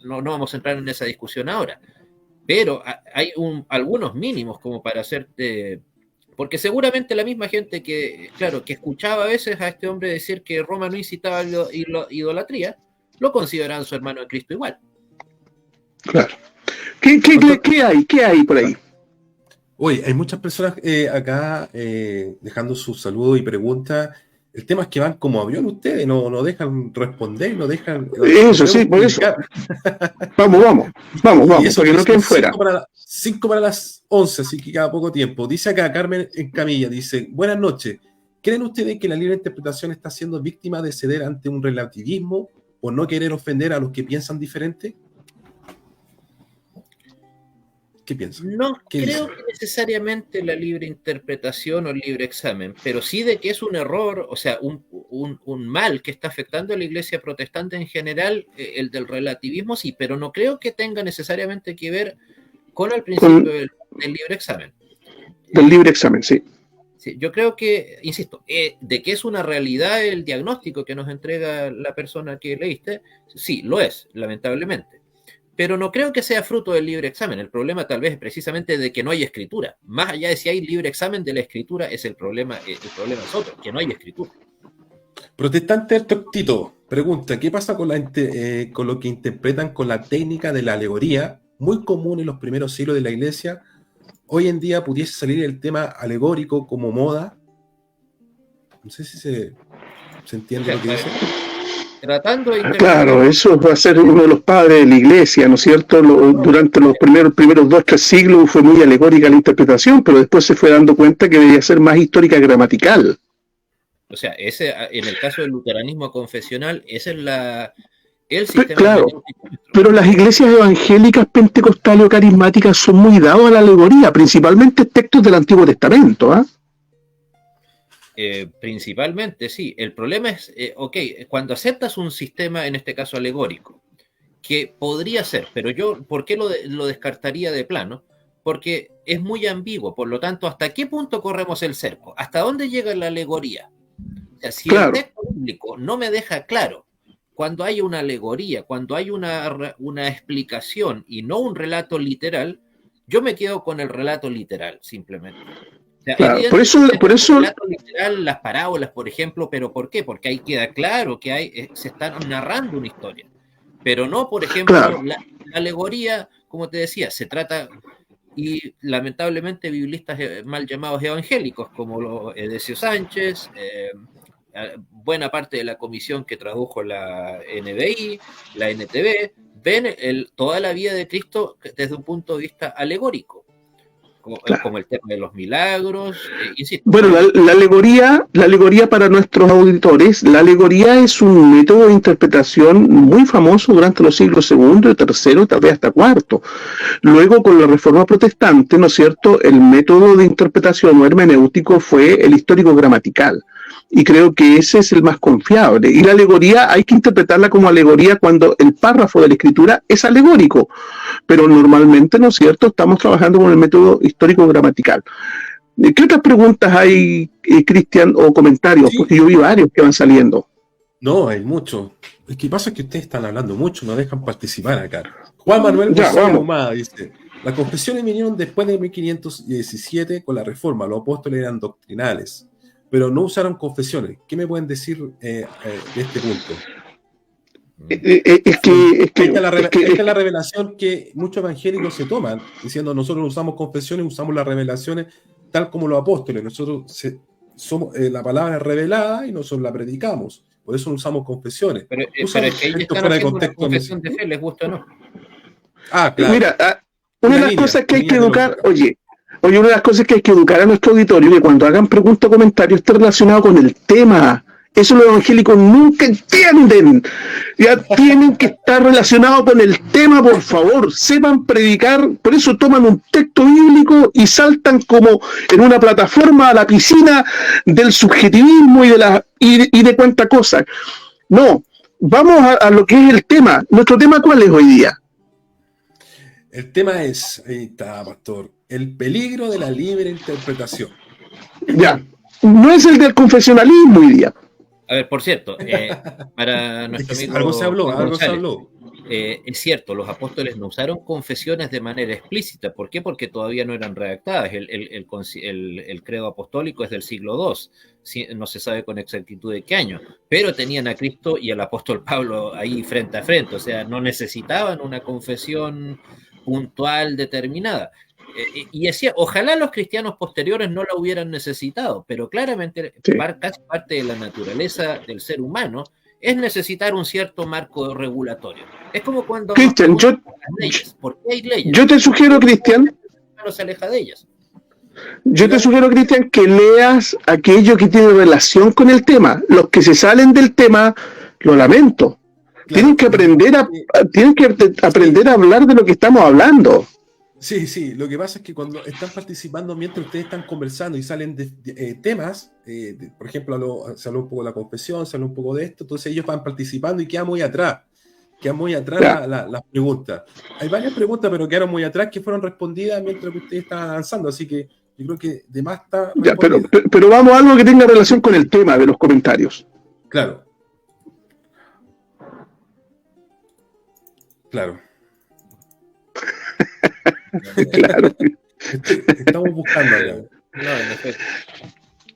[SPEAKER 2] no vamos a entrar en esa discusión ahora, pero hay algunos mínimos como para hacerte, porque seguramente la misma gente que escuchaba a veces a este hombre decir que Roma no incitaba idolatría, lo consideraban su hermano de Cristo igual.
[SPEAKER 3] Claro. ¿Qué hay por ahí?
[SPEAKER 1] Oye, hay muchas personas acá dejando sus saludos y preguntas. El tema es que van como avión ustedes, no dejan responder, no dejan...
[SPEAKER 3] Eso sí, por eso. Vamos, porque no queden fuera.
[SPEAKER 1] 5 para las 11, así que cada poco tiempo. Dice acá Carmen en Camilla, dice, buenas noches. ¿Creen ustedes que la libre interpretación está siendo víctima de ceder ante un relativismo o no querer ofender a los que piensan diferente? ¿Qué piensan?
[SPEAKER 2] No creo que necesariamente la libre interpretación o el libre examen, pero sí de que es un error, o sea, un mal que está afectando a la iglesia protestante en general, el del relativismo sí, pero no creo que tenga necesariamente que ver con el principio del libre examen.
[SPEAKER 3] Del libre examen, sí.
[SPEAKER 2] Sí, yo creo que, insisto, de que es una realidad el diagnóstico que nos entrega la persona que leíste, sí, lo es, lamentablemente. Pero no creo que sea fruto del libre examen. El problema tal vez es precisamente de que no hay escritura. Más allá de si hay libre examen de la escritura, es el problema es otro, que no hay escritura.
[SPEAKER 1] Protestante Tito pregunta, ¿qué pasa con lo que interpretan con la técnica de la alegoría, muy común en los primeros siglos de la Iglesia? Hoy en día pudiese salir el tema alegórico como moda. No sé si se entiende lo que dice.
[SPEAKER 2] Tratando de
[SPEAKER 3] claro, eso va a ser uno de los padres de la iglesia, ¿no es cierto? Durante los primeros 2-3 siglos fue muy alegórica la interpretación, pero después se fue dando cuenta que debía ser más histórica y gramatical.
[SPEAKER 2] O sea, en el caso del luteranismo confesional, ese es el sistema.
[SPEAKER 3] Claro, pero las iglesias evangélicas, pentecostales o carismáticas son muy dados a la alegoría, principalmente textos del Antiguo Testamento, ¿ah?
[SPEAKER 2] Principalmente, sí. El problema es, cuando aceptas un sistema, en este caso alegórico, que podría ser, pero yo, ¿por qué lo descartaría de plano? Porque es muy ambiguo, por lo tanto, ¿hasta qué punto corremos el cerco? ¿Hasta dónde llega la alegoría? O sea, si el texto bíblico no me deja claro, cuando hay una alegoría, cuando hay una explicación y no un relato literal, yo me quedo con el relato literal, simplemente. O sea,
[SPEAKER 3] claro, por eso
[SPEAKER 2] el relato literal, las parábolas, por ejemplo, ¿pero por qué? Porque ahí queda claro que se está narrando una historia. Pero no, por ejemplo, la alegoría, como te decía, se trata, y lamentablemente biblistas mal llamados evangélicos, como Edesio Sánchez, buena parte de la comisión que tradujo la NBI, la NTV, ven toda la vida de Cristo desde un punto de vista alegórico, como el tema de los milagros, insisto.
[SPEAKER 3] Bueno, la alegoría para nuestros auditores, la alegoría es un método de interpretación muy famoso durante los siglos II, III, tal vez hasta IV. Luego, con la Reforma Protestante, ¿no es cierto?, el método de interpretación o hermenéutico fue el histórico gramatical. Y creo que ese es el más confiable. Y la alegoría hay que interpretarla como alegoría cuando el párrafo de la escritura es alegórico. Pero normalmente, ¿no es cierto?, estamos trabajando con el método histórico gramatical. ¿Qué otras preguntas hay, Cristian, o comentarios? Sí. Porque yo vi varios que van saliendo.
[SPEAKER 1] No, hay muchos. Lo que pasa es que ustedes están hablando mucho, no dejan participar acá. Juan Manuel González Humada dice: las confesiones vinieron después de 1517 con la Reforma. Los apóstoles eran doctrinales, pero no usaron confesiones. ¿Qué me pueden decir de este punto? Esta es la revelación que muchos evangélicos se toman, diciendo: nosotros no usamos confesiones, usamos las revelaciones tal como los apóstoles. Nosotros somos la palabra revelada y nosotros la predicamos. Por eso no usamos confesiones.
[SPEAKER 2] Pero es que ellos están haciendo una confesión de fe, les gusta o no.
[SPEAKER 1] Ah, claro.
[SPEAKER 3] Mira, una de las cosas que hay que educar, una de las cosas que hay que educar a nuestro auditorio, que cuando hagan preguntas o comentarios esté relacionado con el tema. Eso los evangélicos nunca entienden. Ya tienen que estar relacionados con el tema, por favor. Sepan predicar. Por eso toman un texto bíblico y saltan como en una plataforma a la piscina del subjetivismo y de cuánta cosa. No, vamos a lo que es el tema. ¿Nuestro tema cuál es hoy día?
[SPEAKER 1] El tema es, ahí está, pastor, el peligro de la libre interpretación.
[SPEAKER 3] Ya, no es el del confesionalismo hoy día.
[SPEAKER 2] A ver, por cierto, para nuestro amigo...
[SPEAKER 1] Algo se habló.
[SPEAKER 2] Es cierto, los apóstoles no usaron confesiones de manera explícita. ¿Por qué? Porque todavía no eran redactadas. El credo apostólico es del siglo II. No se sabe con exactitud de qué año. Pero tenían a Cristo y al apóstol Pablo ahí frente a frente. O sea, no necesitaban una confesión puntual determinada. Y decía, ojalá los cristianos posteriores no la hubieran necesitado, pero claramente casi parte de la naturaleza del ser humano es necesitar un cierto marco regulatorio. Es como cuando
[SPEAKER 3] Cristian,
[SPEAKER 2] ¿por qué hay leyes?
[SPEAKER 3] Yo te sugiero, Cristian,
[SPEAKER 2] no se aleja de ellas.
[SPEAKER 3] Yo te sugiero, Cristian, que leas aquello que tiene relación con el tema. Los que se salen del tema, lo lamento. Claro, tienen que aprender a hablar de lo que estamos hablando.
[SPEAKER 1] Sí, lo que pasa es que cuando están participando, mientras ustedes están conversando y salen de temas, por ejemplo, se habló un poco de la confesión, se habló un poco de esto, entonces ellos van participando y quedan muy atrás las preguntas. Hay varias preguntas, pero quedaron muy atrás que fueron respondidas mientras que ustedes estaban avanzando, así que yo creo que de más está...
[SPEAKER 3] Ya, pero vamos a algo que tenga relación con el tema de los comentarios.
[SPEAKER 1] Claro.
[SPEAKER 3] Claro.
[SPEAKER 1] Estamos buscando allá.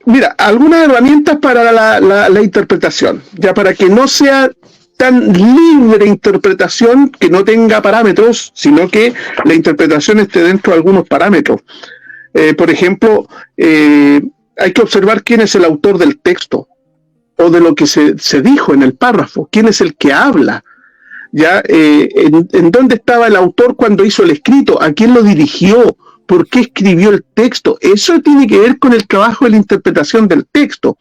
[SPEAKER 3] Mira, algunas herramientas para la interpretación, ya para que no sea tan libre interpretación, que no tenga parámetros, sino que la interpretación esté dentro de algunos parámetros. Por ejemplo, hay que observar quién es el autor del texto o de lo que se dijo en el párrafo, quién es el que habla. ¿Ya? ¿En dónde estaba el autor cuando hizo el escrito? ¿A quién lo dirigió? por qué escribió el texto. Eso tiene que ver con el trabajo de la interpretación del texto.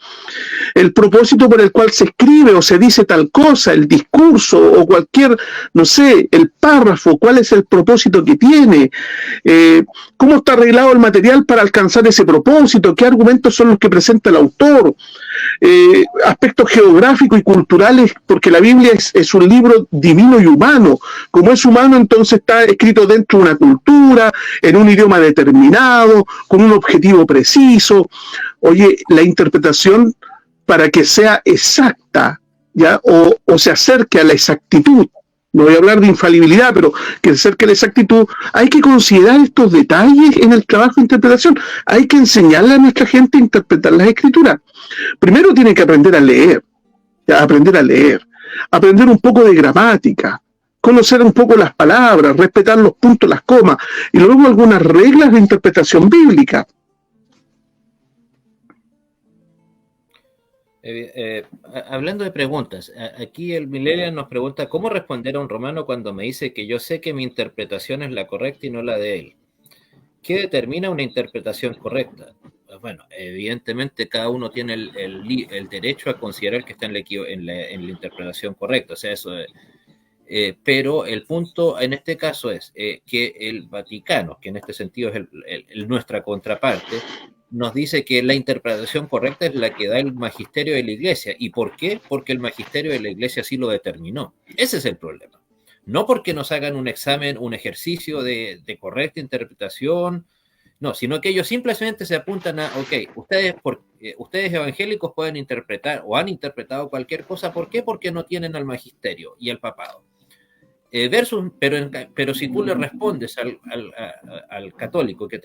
[SPEAKER 3] El propósito por el cual se escribe o se dice tal cosa, el discurso o cualquier, no sé, el párrafo, cuál es el propósito que tiene, cómo está arreglado el material para alcanzar ese propósito, qué argumentos son los que presenta el autor, aspectos geográficos y culturales, porque la Biblia es un libro divino y humano. Como es humano, entonces está escrito dentro de una cultura, en un idioma determinado, con un objetivo preciso. Oye, la interpretación, para que sea exacta, ¿ya? O se acerque a la exactitud, no voy a hablar de infalibilidad, pero que se acerque a la exactitud, hay que considerar estos detalles en el trabajo de interpretación. Hay que enseñarle a nuestra gente a interpretar las escrituras. Primero tiene que aprender a leer, ¿ya? Aprender un poco de gramática, conocer un poco las palabras, respetar los puntos, las comas, y luego algunas reglas de interpretación bíblica.
[SPEAKER 2] Hablando de preguntas, aquí el Millennial nos pregunta ¿cómo responder a un romano cuando me dice que yo sé que mi interpretación es la correcta y no la de él? ¿Qué determina una interpretación correcta? Bueno, evidentemente cada uno tiene el derecho a considerar que está en la interpretación correcta, o sea, eso pero el punto en este caso es que el Vaticano, que en este sentido es nuestra contraparte, nos dice que la interpretación correcta es la que da el magisterio de la Iglesia. ¿Y por qué? Porque el magisterio de la Iglesia así lo determinó. Ese es el problema. No porque nos hagan un examen, un ejercicio de correcta interpretación, no, sino que ellos simplemente se apuntan a, ok, ustedes evangélicos pueden interpretar o han interpretado cualquier cosa. ¿Por qué? Porque no tienen al magisterio y al papado. Pero si tú le respondes al católico que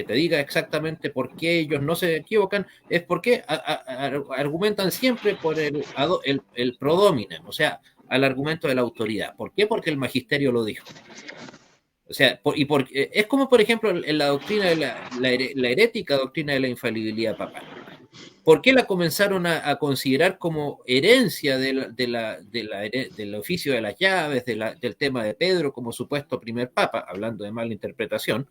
[SPEAKER 2] te diga exactamente por qué ellos no se equivocan, es porque argumentan siempre por el prodominen, o sea, al argumento de la autoridad. ¿Por qué? Porque el magisterio lo dijo. O sea, es como, por ejemplo, en la doctrina de la herética doctrina de la infalibilidad papal. ¿Por qué la comenzaron a considerar como herencia del oficio de las llaves, del tema de Pedro como supuesto primer papa, hablando de mala interpretación?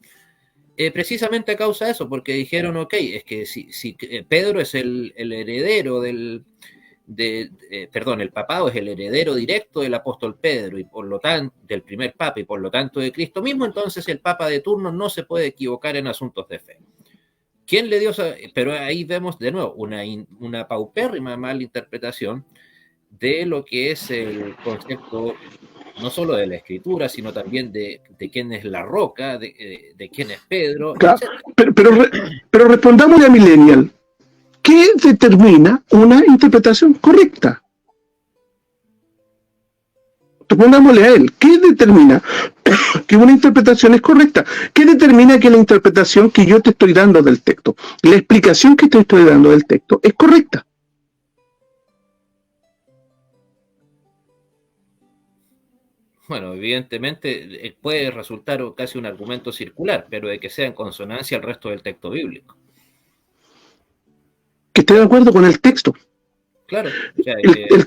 [SPEAKER 2] Precisamente a causa de eso, porque dijeron, ok, es que si Pedro es el heredero el papado es el heredero directo del apóstol Pedro y por lo tanto del primer papa y por lo tanto de Cristo mismo, entonces el papa de turno no se puede equivocar en asuntos de fe. ¿Quién le dio esa? Pero ahí vemos de nuevo una paupérrima mala interpretación de lo que es el concepto no solo de la escritura, sino también de quién es la roca, de quién es Pedro.
[SPEAKER 3] Claro, pero respondámosle a Millennial. ¿Qué determina una interpretación correcta? Respondámosle a él. ¿Qué determina que una interpretación es correcta? ¿Qué determina que la interpretación que yo te estoy dando del texto, la explicación que te estoy dando del texto, es correcta?
[SPEAKER 2] Bueno, evidentemente puede resultar casi un argumento circular, pero de que sea en consonancia al resto del texto bíblico.
[SPEAKER 3] Que esté de acuerdo con el texto.
[SPEAKER 2] Claro. O sea,
[SPEAKER 3] el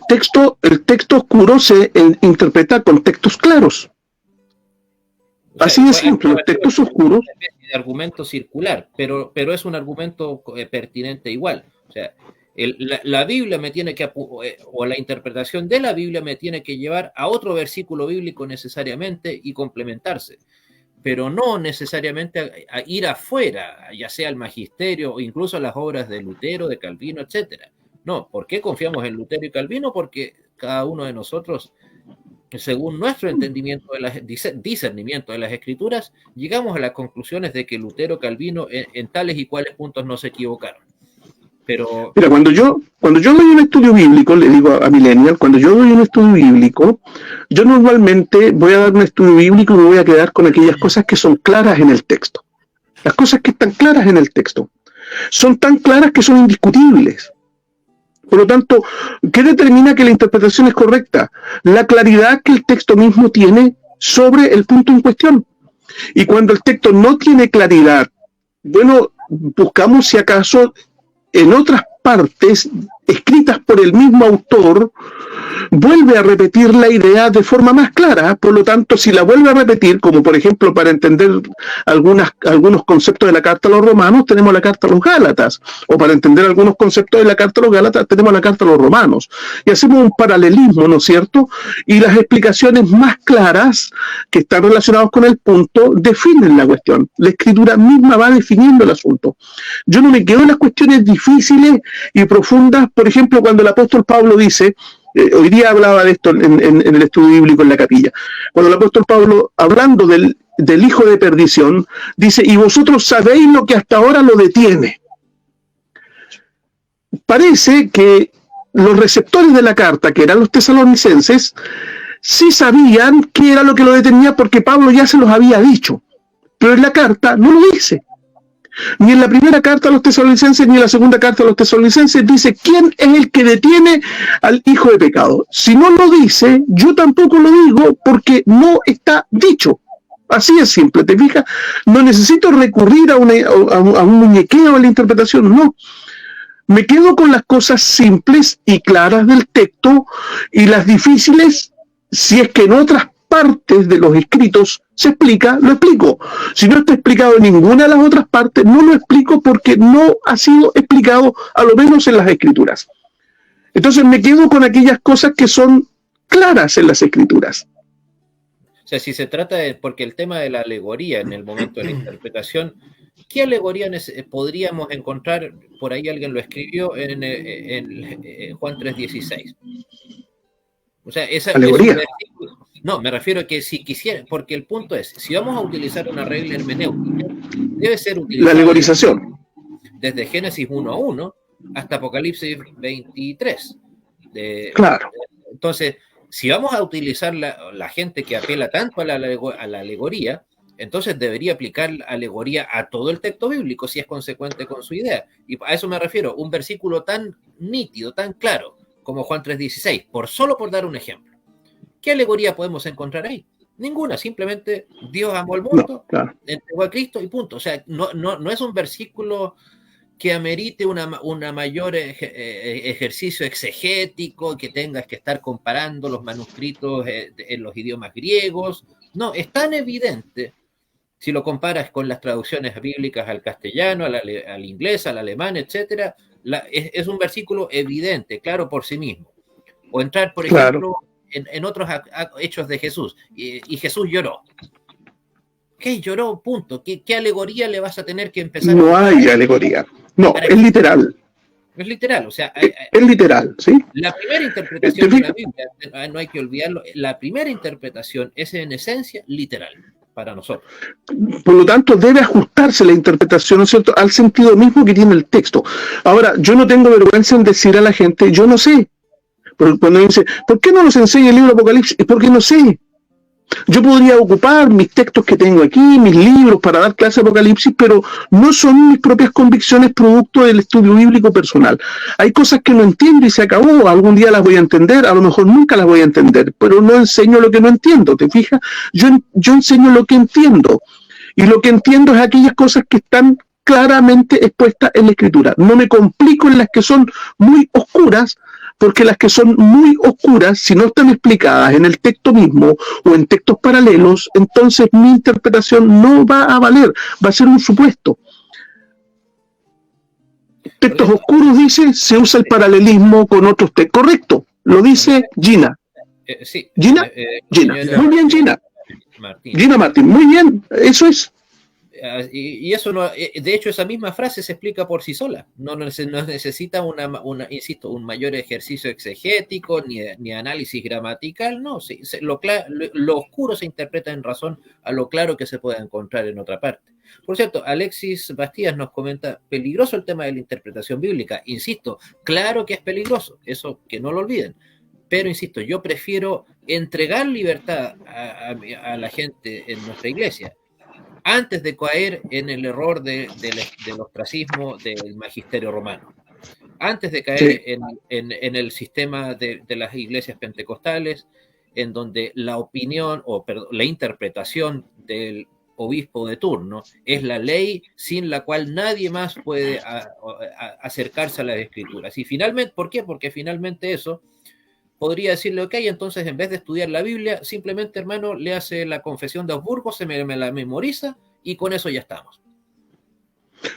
[SPEAKER 3] texto oscuro se interpreta con textos claros. O sea, así de simple, los textos oscuros.
[SPEAKER 2] Es una especie de argumento circular, pero es un argumento pertinente igual. O sea, la Biblia me tiene que, o la interpretación de la Biblia me tiene que llevar a otro versículo bíblico necesariamente y complementarse, pero no necesariamente a ir afuera, ya sea el magisterio o incluso las obras de Lutero, de Calvino, etcétera. No, ¿por qué confiamos en Lutero y Calvino? Porque cada uno de nosotros, según nuestro entendimiento discernimiento de las escrituras, llegamos a las conclusiones de que Lutero y Calvino en tales y cuales puntos no se equivocaron. Pero
[SPEAKER 3] mira, cuando yo doy un estudio bíblico, le digo a Millennial, cuando yo doy un estudio bíblico, yo normalmente voy a dar un estudio bíblico y me voy a quedar con aquellas cosas que son claras en el texto. Las cosas que están claras en el texto son tan claras que son indiscutibles. Por lo tanto, ¿qué determina que la interpretación es correcta? La claridad que el texto mismo tiene sobre el punto en cuestión. Y cuando el texto no tiene claridad, bueno, buscamos si acaso en otras partes escritas por el mismo autor vuelve a repetir la idea de forma más clara. Por lo tanto, si la vuelve a repetir, como por ejemplo para entender algunos conceptos de la carta a los romanos, tenemos la carta a los Gálatas, o para entender algunos conceptos de la carta a los Gálatas, tenemos la carta a los romanos. Y hacemos un paralelismo, ¿no es cierto? Y las explicaciones más claras, que están relacionadas con el punto, definen la cuestión. La escritura misma va definiendo el asunto. Yo no me quedo en las cuestiones difíciles y profundas. Por ejemplo, cuando el apóstol Pablo dice, hoy día hablaba de esto en el estudio bíblico en la capilla, cuando el apóstol Pablo, hablando del hijo de perdición, dice, y vosotros sabéis lo que hasta ahora lo detiene. Parece que los receptores de la carta, que eran los tesalonicenses, sí sabían qué era lo que lo detenía porque Pablo ya se los había dicho, pero en la carta no lo dice. Ni en la primera carta a los tesalonicenses ni en la segunda carta a los tesalonicenses dice quién es el que detiene al hijo de pecado. Si no lo dice, yo tampoco lo digo porque no está dicho. Así es simple, ¿te fijas? No necesito recurrir a un muñequeo en la interpretación, no. Me quedo con las cosas simples y claras del texto, y las difíciles, si es que en otras partes de los escritos se explica, lo explico. Si no está explicado en ninguna de las otras partes, no lo explico porque no ha sido explicado, a lo menos en las escrituras. Entonces me quedo con aquellas cosas que son claras en las escrituras.
[SPEAKER 2] O sea, si se trata de, porque el tema de la alegoría en el momento de la interpretación, ¿qué alegoría podríamos encontrar? Por ahí alguien lo escribió en Juan 3:16. O sea, esa
[SPEAKER 3] alegoría.
[SPEAKER 2] No, me refiero a que si quisiera, porque el punto es, si vamos a utilizar una regla hermenéutica, debe ser utilizada
[SPEAKER 3] la alegorización
[SPEAKER 2] desde Génesis 1:1 hasta Apocalipsis 23.
[SPEAKER 3] Claro.
[SPEAKER 2] Entonces, si vamos a utilizar la gente que apela tanto a la alegoría, entonces debería aplicar la alegoría a todo el texto bíblico si es consecuente con su idea. Y a eso me refiero, un versículo tan nítido, tan claro como Juan 3:16, solo por dar un ejemplo. ¿Qué alegoría podemos encontrar ahí? Ninguna, simplemente Dios amó al mundo,
[SPEAKER 3] claro,
[SPEAKER 2] entregó a Cristo y punto. O sea, no es un versículo que amerite una mayor ejercicio exegético, que tengas que estar comparando los manuscritos en los idiomas griegos. No, es tan evidente, si lo comparas con las traducciones bíblicas al castellano, al inglés, al alemán, etc., es un versículo evidente, claro por sí mismo. O entrar, por ejemplo, en otros hechos de Jesús, y Jesús lloró. ¿Qué lloró? Punto. ¿Qué alegoría le vas a tener que empezar?
[SPEAKER 3] No hay alegoría. No, es literal.
[SPEAKER 2] Es literal, o sea...
[SPEAKER 3] Es literal, ¿sí?
[SPEAKER 2] La primera interpretación de la Biblia, no hay que olvidarlo, la primera interpretación es en esencia literal para nosotros.
[SPEAKER 3] Por lo tanto, debe ajustarse la interpretación, ¿no es cierto?, al sentido mismo que tiene el texto. Ahora, yo no tengo vergüenza en decir a la gente, yo no sé. Cuando dice, ¿por qué no nos enseña el libro Apocalipsis? Es porque no sé. Yo podría ocupar mis textos que tengo aquí, mis libros para dar clase de Apocalipsis, pero no son mis propias convicciones producto del estudio bíblico personal. Hay cosas que no entiendo y se acabó, algún día las voy a entender, a lo mejor nunca las voy a entender, pero no enseño lo que no entiendo, ¿te fijas? Yo enseño lo que entiendo, y lo que entiendo es aquellas cosas que están claramente expuestas en la Escritura. No me complico en las que son muy oscuras, porque las que son muy oscuras, si no están explicadas en el texto mismo o en textos paralelos, entonces mi interpretación no va a valer, va a ser un supuesto. Textos oscuros, dice, se usa el paralelismo con otros textos. Correcto, lo dice Gina.
[SPEAKER 2] Sí.
[SPEAKER 3] ¿Gina? Gina. Muy bien, Gina. Gina Martín, muy bien, eso es.
[SPEAKER 2] Y eso no, de hecho esa misma frase se explica por sí sola, no necesita insisto, un mayor ejercicio exegético ni análisis gramatical, no, lo oscuro se interpreta en razón a lo claro que se puede encontrar en otra parte. Por cierto, Alexis Bastías nos comenta, peligroso el tema de la interpretación bíblica, insisto, claro que es peligroso, eso que no lo olviden, pero insisto, yo prefiero entregar libertad a la gente en nuestra iglesia, antes de caer en el error del ostracismo del magisterio romano, antes de caer en el sistema de las iglesias pentecostales, en donde la opinión la interpretación del obispo de turno es la ley sin la cual nadie más puede acercarse a las escrituras. Y finalmente, ¿por qué? Porque finalmente eso podría decirle, ok, entonces en vez de estudiar la Biblia, simplemente, hermano, le hace la confesión de Augsburgo, me la memoriza y con eso ya estamos.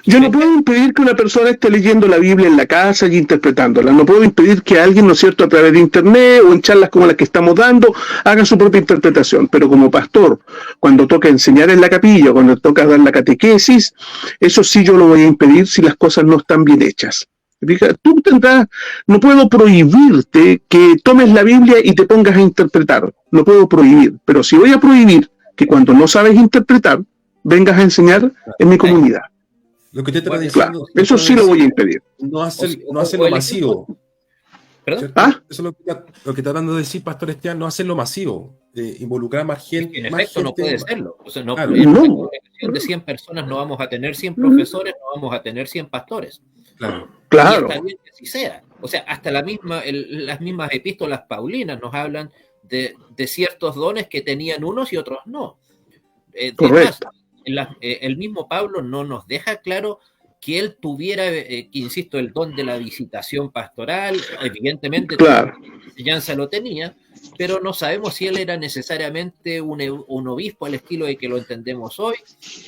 [SPEAKER 3] Yo no puedo impedir que una persona esté leyendo la Biblia en la casa y interpretándola. No puedo impedir que alguien, ¿no es cierto?, a través de internet o en charlas como las que estamos dando, haga su propia interpretación. Pero como pastor, cuando toca enseñar en la capilla, cuando toca dar la catequesis, eso sí yo lo voy a impedir si las cosas no están bien hechas. Tú no puedo prohibirte que tomes la Biblia y te pongas a interpretar. No puedo prohibir. Pero sí voy a prohibir que cuando no sabes interpretar, vengas a enseñar en mi comunidad.
[SPEAKER 1] Lo que usted está diciendo,
[SPEAKER 3] claro, eso sí lo voy a impedir.
[SPEAKER 1] No hacerlo masivo.
[SPEAKER 2] ¿Perdón?
[SPEAKER 1] Eso es lo que está tratando de decir Pastor Esteban, no hacerlo masivo, involucrar más gente.
[SPEAKER 2] En efecto, no puede serlo. O sea,
[SPEAKER 1] claro,
[SPEAKER 2] en una congregación de 100 personas no vamos a tener 100 profesores, no vamos a tener 100 pastores.
[SPEAKER 1] Claro.
[SPEAKER 2] Y está bien que así sea. O sea, hasta las mismas epístolas paulinas nos hablan de ciertos dones que tenían unos y otros no.
[SPEAKER 3] Correcto.
[SPEAKER 2] El mismo Pablo no nos deja claro que él tuviera, que insisto, el don de la visitación pastoral. Evidentemente,
[SPEAKER 3] claro,
[SPEAKER 2] la enseñanza lo tenía, pero no sabemos si él era necesariamente un obispo al estilo de que lo entendemos hoy.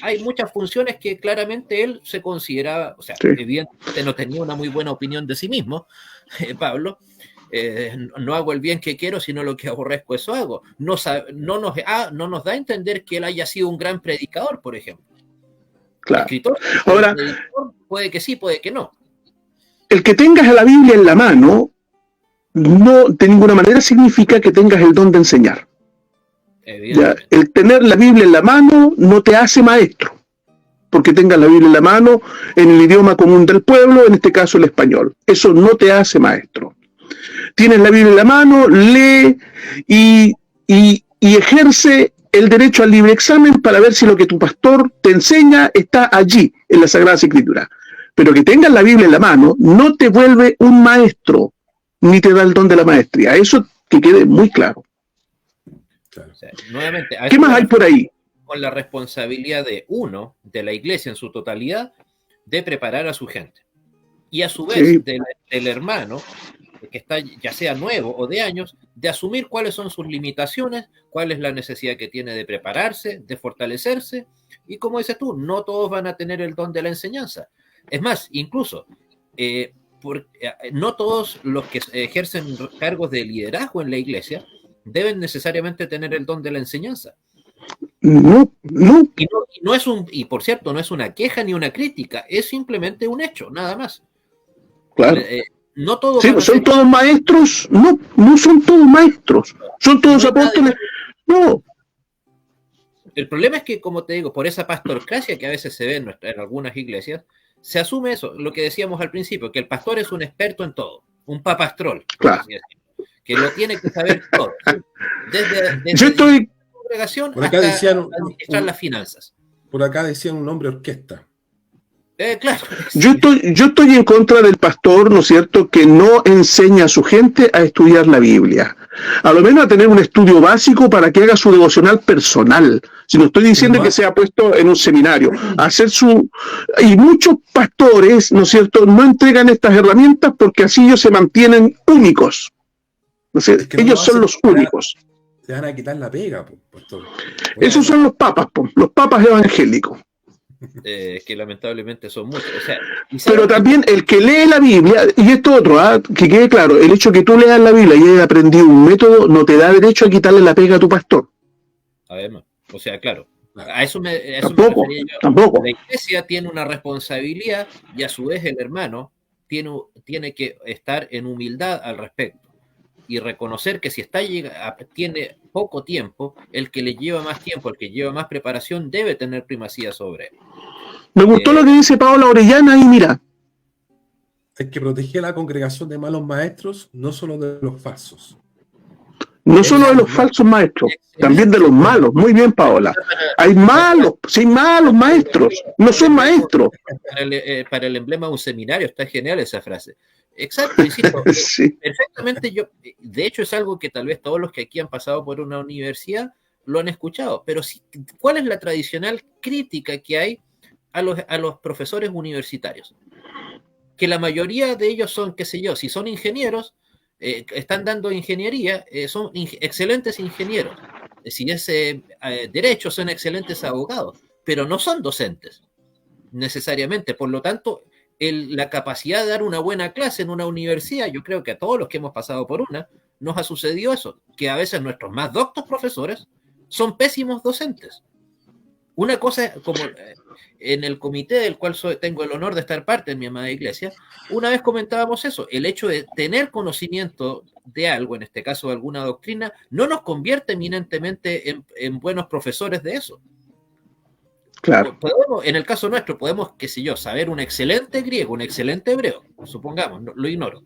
[SPEAKER 2] Hay muchas funciones que claramente él se consideraba, o sea, sí, evidentemente no tenía una muy buena opinión de sí mismo, Pablo. No hago el bien que quiero, sino lo que aborrezco, eso hago. No nos da a entender que él haya sido un gran predicador, por ejemplo.
[SPEAKER 3] Claro.
[SPEAKER 2] Escritor,
[SPEAKER 3] ahora,
[SPEAKER 2] predicador, puede que sí, puede que no.
[SPEAKER 3] El que tengas la Biblia en la mano no de ninguna manera significa que tengas el don de enseñar. ¿Ya? El tener la Biblia en la mano no te hace maestro, porque tengas la Biblia en la mano en el idioma común del pueblo, en este caso el español. Eso no te hace maestro. Tienes la Biblia en la mano, lee y ejerce el derecho al libre examen para ver si lo que tu pastor te enseña está allí, en la Sagrada Escritura. Pero que tengas la Biblia en la mano no te vuelve un maestro, ni te da el don de la maestría. Eso que quede muy claro.
[SPEAKER 2] O sea, nuevamente,
[SPEAKER 3] ¿qué más hay por ahí?
[SPEAKER 2] Con la responsabilidad de la iglesia en su totalidad, de preparar a su gente. Y a su vez, sí, del hermano, que está ya sea nuevo o de años, de asumir cuáles son sus limitaciones, cuál es la necesidad que tiene de prepararse, de fortalecerse, y como dices tú, no todos van a tener el don de la enseñanza. Es más, incluso, no todos los que ejercen cargos de liderazgo en la iglesia deben necesariamente tener el don de la enseñanza.
[SPEAKER 3] No.
[SPEAKER 2] Y por cierto, no es una queja ni una crítica, es simplemente un hecho, nada más.
[SPEAKER 3] Claro.
[SPEAKER 2] No todos,
[SPEAKER 3] sí, ¿son todos maestros? No son todos maestros. ¿Son todos apóstoles? No.
[SPEAKER 2] El problema es que, como te digo, por esa pastorcracia que a veces se ve en algunas iglesias, se asume eso, lo que decíamos al principio, que el pastor es un experto en todo, un papastrol,
[SPEAKER 3] claro,
[SPEAKER 2] que lo tiene que saber todo. Desde
[SPEAKER 3] yo estoy...
[SPEAKER 2] la congregación
[SPEAKER 1] por acá
[SPEAKER 2] hasta
[SPEAKER 1] decían,
[SPEAKER 2] administrar las finanzas.
[SPEAKER 1] Por acá decían un nombre orquesta.
[SPEAKER 2] Claro.
[SPEAKER 3] Yo estoy en contra del pastor, ¿no es cierto?, que no enseña a su gente a estudiar la Biblia. A lo menos a tener un estudio básico para que haga su devocional personal. Si no estoy diciendo que sea puesto en un seminario. Y muchos pastores, ¿no es cierto?, no entregan estas herramientas porque así ellos se mantienen únicos. ¿No sé? Ellos son los únicos.
[SPEAKER 1] Se van a quitar la pega, pastor.
[SPEAKER 3] Esos son los papas evangélicos.
[SPEAKER 2] Que lamentablemente son muchos. O sea,
[SPEAKER 3] pero también el que lee la Biblia, y esto otro, que quede claro, el hecho de que tú leas la Biblia y hayas aprendido un método no te da derecho a quitarle la pega a tu pastor.
[SPEAKER 2] Además, o sea, claro, a eso me refería yo.
[SPEAKER 3] Tampoco.
[SPEAKER 2] La iglesia tiene una responsabilidad y a su vez el hermano tiene que estar en humildad al respecto y reconocer que si tiene poco tiempo, el que le lleva más tiempo, el que lleva más preparación, debe tener primacía sobre él.
[SPEAKER 3] Me gustó lo que dice Paola Orellana y mira.
[SPEAKER 1] Hay que proteger a la congregación de malos maestros, no solo de los falsos.
[SPEAKER 3] No solo de los falsos maestros, también de los malos. Muy bien, Paola. Hay malos, sí, malos maestros, no son maestros.
[SPEAKER 2] Para el emblema de un seminario está genial esa frase. Exacto, insisto, sí. Perfectamente de hecho es algo que tal vez todos los que aquí han pasado por una universidad lo han escuchado, pero sí, ¿cuál es la tradicional crítica que hay a los profesores universitarios? Que la mayoría de ellos son, qué sé yo, si son ingenieros, están dando ingeniería, son excelentes ingenieros. Si es derecho, son excelentes abogados, pero no son docentes necesariamente. Por lo tanto, la capacidad de dar una buena clase en una universidad, yo creo que a todos los que hemos pasado por una, nos ha sucedido eso, que a veces nuestros más doctos profesores son pésimos docentes. Una cosa, como en el comité del cual tengo el honor de estar parte en mi amada iglesia, una vez comentábamos eso, el hecho de tener conocimiento de algo, en este caso de alguna doctrina, no nos convierte eminentemente en buenos profesores de eso.
[SPEAKER 3] Claro.
[SPEAKER 2] En el caso nuestro, podemos, qué sé yo, saber un excelente griego, un excelente hebreo, supongamos, lo ignoro.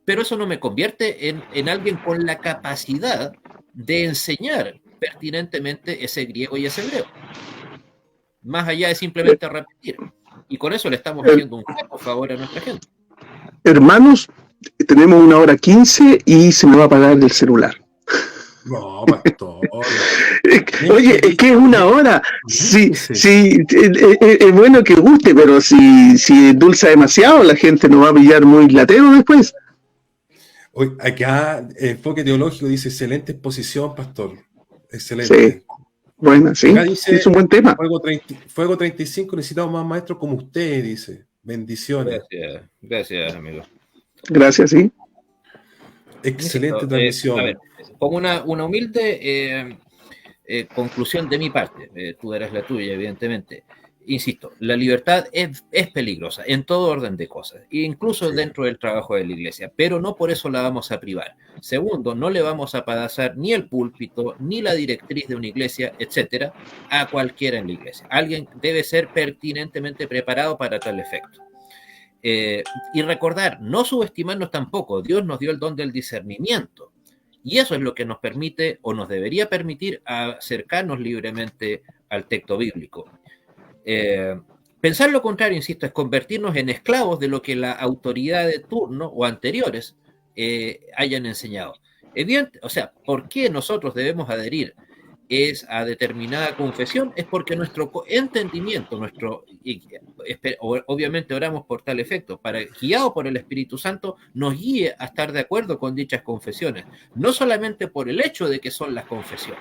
[SPEAKER 2] Pero eso no me convierte en alguien con la capacidad de enseñar pertinentemente ese griego y ese hebreo. Más allá de simplemente repetir. Y con eso le estamos haciendo un favor a nuestra gente.
[SPEAKER 3] Hermanos, tenemos 1:15 y se me va a apagar el celular.
[SPEAKER 1] No, pastor.
[SPEAKER 3] Oye, es que es 1 hora. Sí, es bueno que guste, pero si endulza demasiado, la gente nos va a pillar muy latero después.
[SPEAKER 1] Hoy, acá, Enfoque Teológico dice, excelente exposición, pastor. Excelente.
[SPEAKER 3] Sí, bueno, sí,
[SPEAKER 1] dice,
[SPEAKER 3] es un buen tema.
[SPEAKER 1] Fuego 35, necesitamos más maestros como usted, dice. Bendiciones.
[SPEAKER 2] Gracias, amigo.
[SPEAKER 3] Gracias, sí.
[SPEAKER 1] Excelente transmisión.
[SPEAKER 2] A ver, como una humilde conclusión de mi parte, tú darás la tuya, evidentemente. Insisto, la libertad es peligrosa en todo orden de cosas, incluso dentro del trabajo de la iglesia, pero no por eso la vamos a privar. Segundo, no le vamos a pasar ni el púlpito, ni la directriz de una iglesia, etcétera, a cualquiera en la iglesia. Alguien debe ser pertinentemente preparado para tal efecto. Y recordar, no subestimarnos tampoco. Dios nos dio el don del discernimiento. Y eso es lo que nos permite, o nos debería permitir, acercarnos libremente al texto bíblico. Pensar lo contrario, insisto, es convertirnos en esclavos de lo que la autoridad de turno o anteriores hayan enseñado. O sea, ¿por qué nosotros debemos adherir a determinada confesión? Es porque nuestro entendimiento, obviamente oramos por tal efecto, guiado por el Espíritu Santo, nos guíe a estar de acuerdo con dichas confesiones, no solamente por el hecho de que son las confesiones.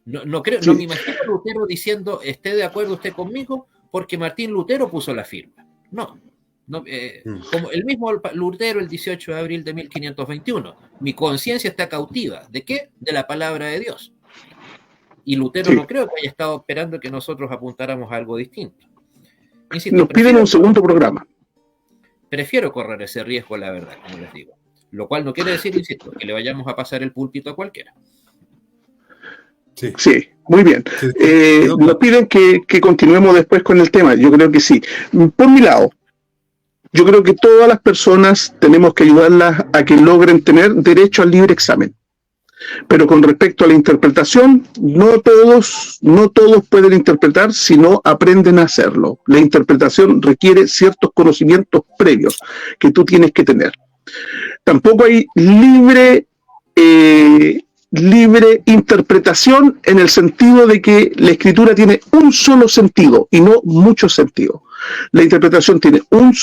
[SPEAKER 2] No me imagino a Lutero diciendo, esté de acuerdo usted conmigo, porque Martín Lutero puso la firma. No, como el mismo Lutero el 18 de abril de 1521. Mi conciencia está cautiva. ¿De qué? De la palabra de Dios. Y Lutero no creo que haya estado esperando que nosotros apuntáramos a algo distinto. Insisto,
[SPEAKER 3] nos piden un segundo programa.
[SPEAKER 2] Prefiero correr ese riesgo, la verdad, como les digo. Lo cual no quiere decir, insisto, que le vayamos a pasar el púlpito a cualquiera.
[SPEAKER 3] Sí, muy bien. Nos piden que continuemos después con el tema. Yo creo que sí. Por mi lado, yo creo que todas las personas tenemos que ayudarlas a que logren tener derecho al libre examen. Pero con respecto a la interpretación, no todos pueden interpretar si no aprenden a hacerlo. La interpretación requiere ciertos conocimientos previos que tú tienes que tener. Tampoco hay libre interpretación en el sentido de que la escritura tiene un solo sentido y no muchos sentidos. La interpretación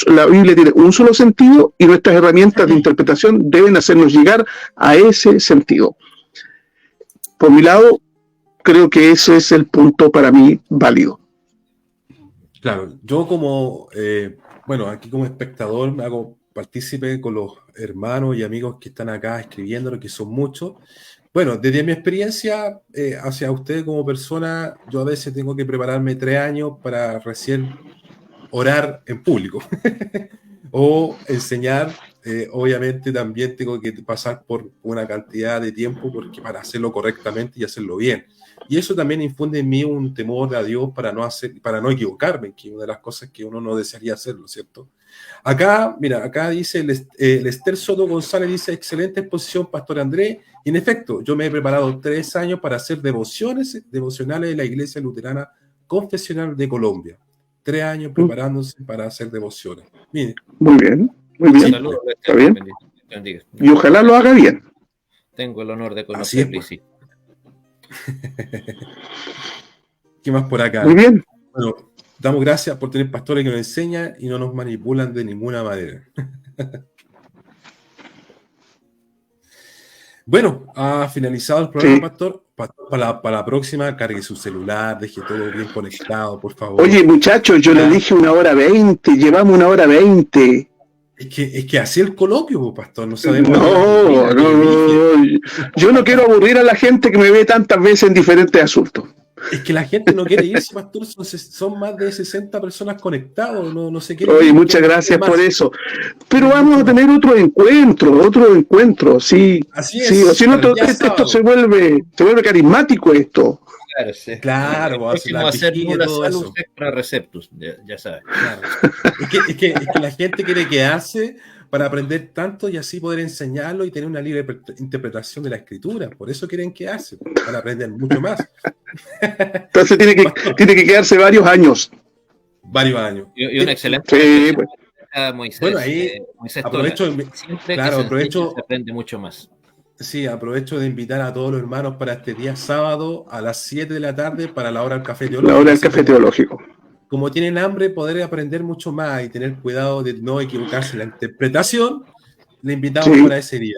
[SPEAKER 3] la Biblia tiene un solo sentido y nuestras herramientas de interpretación deben hacernos llegar a ese sentido. Por mi lado, creo que ese es el punto para mí válido.
[SPEAKER 1] Claro, yo aquí como espectador me hago partícipe con los hermanos y amigos que están acá escribiendo, que son muchos. Bueno, desde mi experiencia hacia usted como persona, yo a veces tengo que prepararme 3 años para recién orar en público o enseñar. Obviamente también tengo que pasar por una cantidad de tiempo para hacerlo correctamente y hacerlo bien. Y eso también infunde en mí un temor a Dios para no equivocarme, que es una de las cosas que uno no desearía hacerlo, ¿cierto? Acá dice el Esther Soto González, dice, excelente exposición, Pastor Andrés. Y en efecto, yo me he preparado 3 años para hacer devocionales de la Iglesia Luterana Confesional de Colombia. 3 años preparándose para hacer devociones. Mire.
[SPEAKER 3] Muy bien. Muy bien.
[SPEAKER 2] Saludos,
[SPEAKER 3] está bien. Y ojalá lo haga bien.
[SPEAKER 2] Tengo el honor de conocerlo.
[SPEAKER 1] Pues. ¿Qué más por acá?
[SPEAKER 3] Muy bien.
[SPEAKER 1] Bueno, damos gracias por tener pastores que nos enseñan y no nos manipulan de ninguna manera. Bueno, ha finalizado el programa,
[SPEAKER 3] Sí.
[SPEAKER 1] Pastor. Para la próxima, cargue su celular, deje todo bien conectado, por favor.
[SPEAKER 3] Oye, muchachos, yo le dije 1:20, llevamos 1:20.
[SPEAKER 1] Es que así el coloquio, Pastor, no sabemos.
[SPEAKER 3] No, yo no quiero aburrir a la gente que me ve tantas veces en diferentes asuntos.
[SPEAKER 1] Es que la gente no quiere irse, Pastor, son más de 60 personas conectados, no se quiere
[SPEAKER 3] Oye,
[SPEAKER 1] ir,
[SPEAKER 3] muchas gracias por eso. Pero vamos a tener otro encuentro, sí.
[SPEAKER 1] Así
[SPEAKER 3] Sí,
[SPEAKER 1] es.
[SPEAKER 3] o si no, esto se vuelve carismático esto.
[SPEAKER 2] Claro, sí.
[SPEAKER 1] Claro,
[SPEAKER 2] vamos a hacer nula salus extra receptus, ya sabes.
[SPEAKER 1] Claro. Es que la gente quiere quedarse para aprender tanto y así poder enseñarlo y tener una libre interpretación de la escritura. Por eso quieren quedarse, para aprender mucho más.
[SPEAKER 3] Entonces tiene que quedarse varios años.
[SPEAKER 1] Varios años.
[SPEAKER 2] Y un excelente.
[SPEAKER 3] Sí, pues.
[SPEAKER 2] Moisés,
[SPEAKER 1] bueno, ahí
[SPEAKER 2] Moisés
[SPEAKER 1] aprovecho,
[SPEAKER 2] siempre
[SPEAKER 1] aprovecho,
[SPEAKER 2] se aprende mucho más.
[SPEAKER 1] Sí, aprovecho de invitar a todos los hermanos para este día sábado a las 7 de la tarde para la hora del café teológico.
[SPEAKER 3] La hora del café teológico.
[SPEAKER 1] Como tienen hambre, poder aprender mucho más y tener cuidado de no equivocarse en la interpretación, le invitamos para ese día.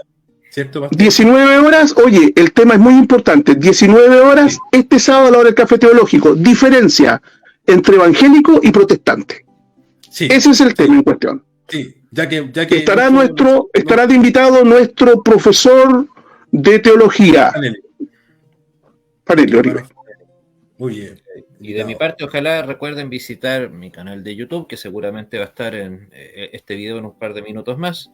[SPEAKER 1] ¿Cierto, Pastor?
[SPEAKER 3] 19 horas, oye, el tema es muy importante. 19 horas este sábado a la hora del café teológico. Diferencia entre evangélico y protestante. Sí. Ese es el tema en cuestión.
[SPEAKER 1] Sí, ya que
[SPEAKER 3] estará de invitado nuestro profesor de teología. Panelli Oribe.
[SPEAKER 1] Muy bien.
[SPEAKER 2] Y de mi parte, ojalá recuerden visitar mi canal de YouTube, que seguramente va a estar en este video en un par de minutos más,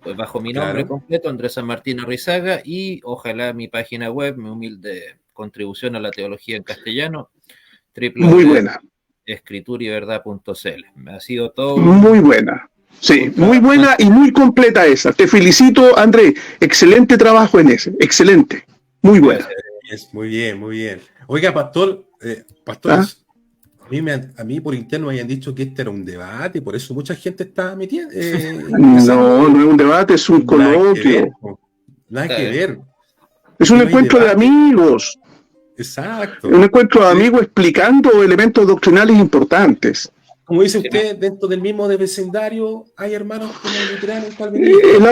[SPEAKER 2] pues bajo mi nombre completo, Andrés San Martín Arrizaga, y ojalá mi página web, mi humilde contribución a la teología en castellano,
[SPEAKER 3] muy buena.
[SPEAKER 2] escrituriverdad.cl. Ha sido todo.
[SPEAKER 3] Muy buena. Sí, muy buena y muy completa esa. Te felicito, Andrés. Excelente trabajo en ese. Excelente. Muy buena.
[SPEAKER 1] Muy bien, muy bien. Oiga, Pastor, a mí por interno me habían dicho que este era un debate, por eso mucha gente está metiendo.
[SPEAKER 3] No es un debate, es un coloquio.
[SPEAKER 1] Nada que ver.
[SPEAKER 3] Es un encuentro de amigos.
[SPEAKER 1] Exacto.
[SPEAKER 3] Un encuentro de amigos explicando elementos doctrinales importantes.
[SPEAKER 1] Como dice usted, dentro del mismo vecindario hay hermanos como el luterano y Calvino.
[SPEAKER 3] El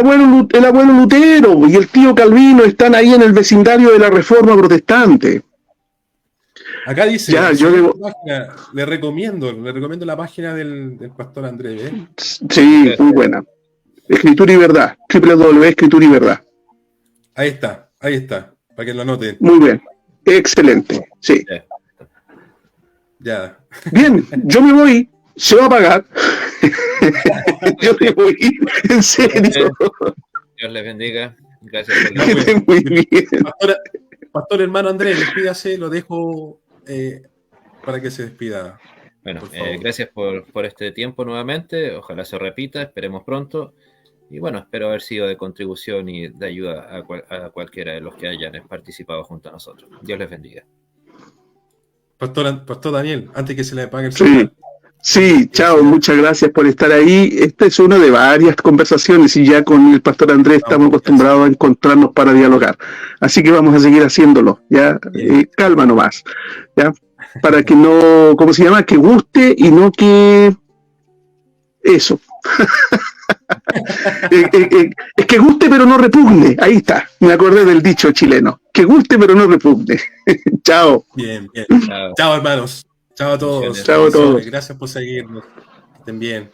[SPEAKER 3] abuelo Lutero y el tío Calvino están ahí en el vecindario de la Reforma Protestante.
[SPEAKER 1] Acá dice, le recomiendo la página del Pastor Andrés.
[SPEAKER 3] Sí, muy buena. Escritura y Verdad, www.escritura y Verdad.
[SPEAKER 1] Ahí está, para que lo anoten.
[SPEAKER 3] Muy bien, excelente, sí.
[SPEAKER 1] Ya.
[SPEAKER 3] Bien, yo me voy, se va a pagar. Yo me voy, en serio.
[SPEAKER 2] Dios les bendiga. Gracias por
[SPEAKER 3] muy bien.
[SPEAKER 1] Pastor hermano Andrés, despídase, lo dejo para que se despida.
[SPEAKER 2] Bueno, gracias por este tiempo nuevamente. Ojalá se repita, esperemos pronto. Y bueno, espero haber sido de contribución y de ayuda a cualquiera de los que hayan participado junto a nosotros. Dios les bendiga.
[SPEAKER 1] Pastor Daniel, antes que se le apague el celular.
[SPEAKER 3] Sí, chao, muchas gracias por estar ahí. Esta es una de varias conversaciones y ya con el Pastor Andrés estamos acostumbrados a encontrarnos para dialogar. Así que vamos a seguir haciéndolo, ¿ya? Calma nomás, ¿ya? Para que no, ¿cómo se llama? Que guste y no que... Eso. Es que guste pero no repugne. Ahí está, me acordé del dicho chileno. Que guste pero no repugne. Chao.
[SPEAKER 1] Bien. Chao, hermanos. Chao a todos.
[SPEAKER 3] Chao a todos.
[SPEAKER 1] Gracias por seguirnos. Que estén bien.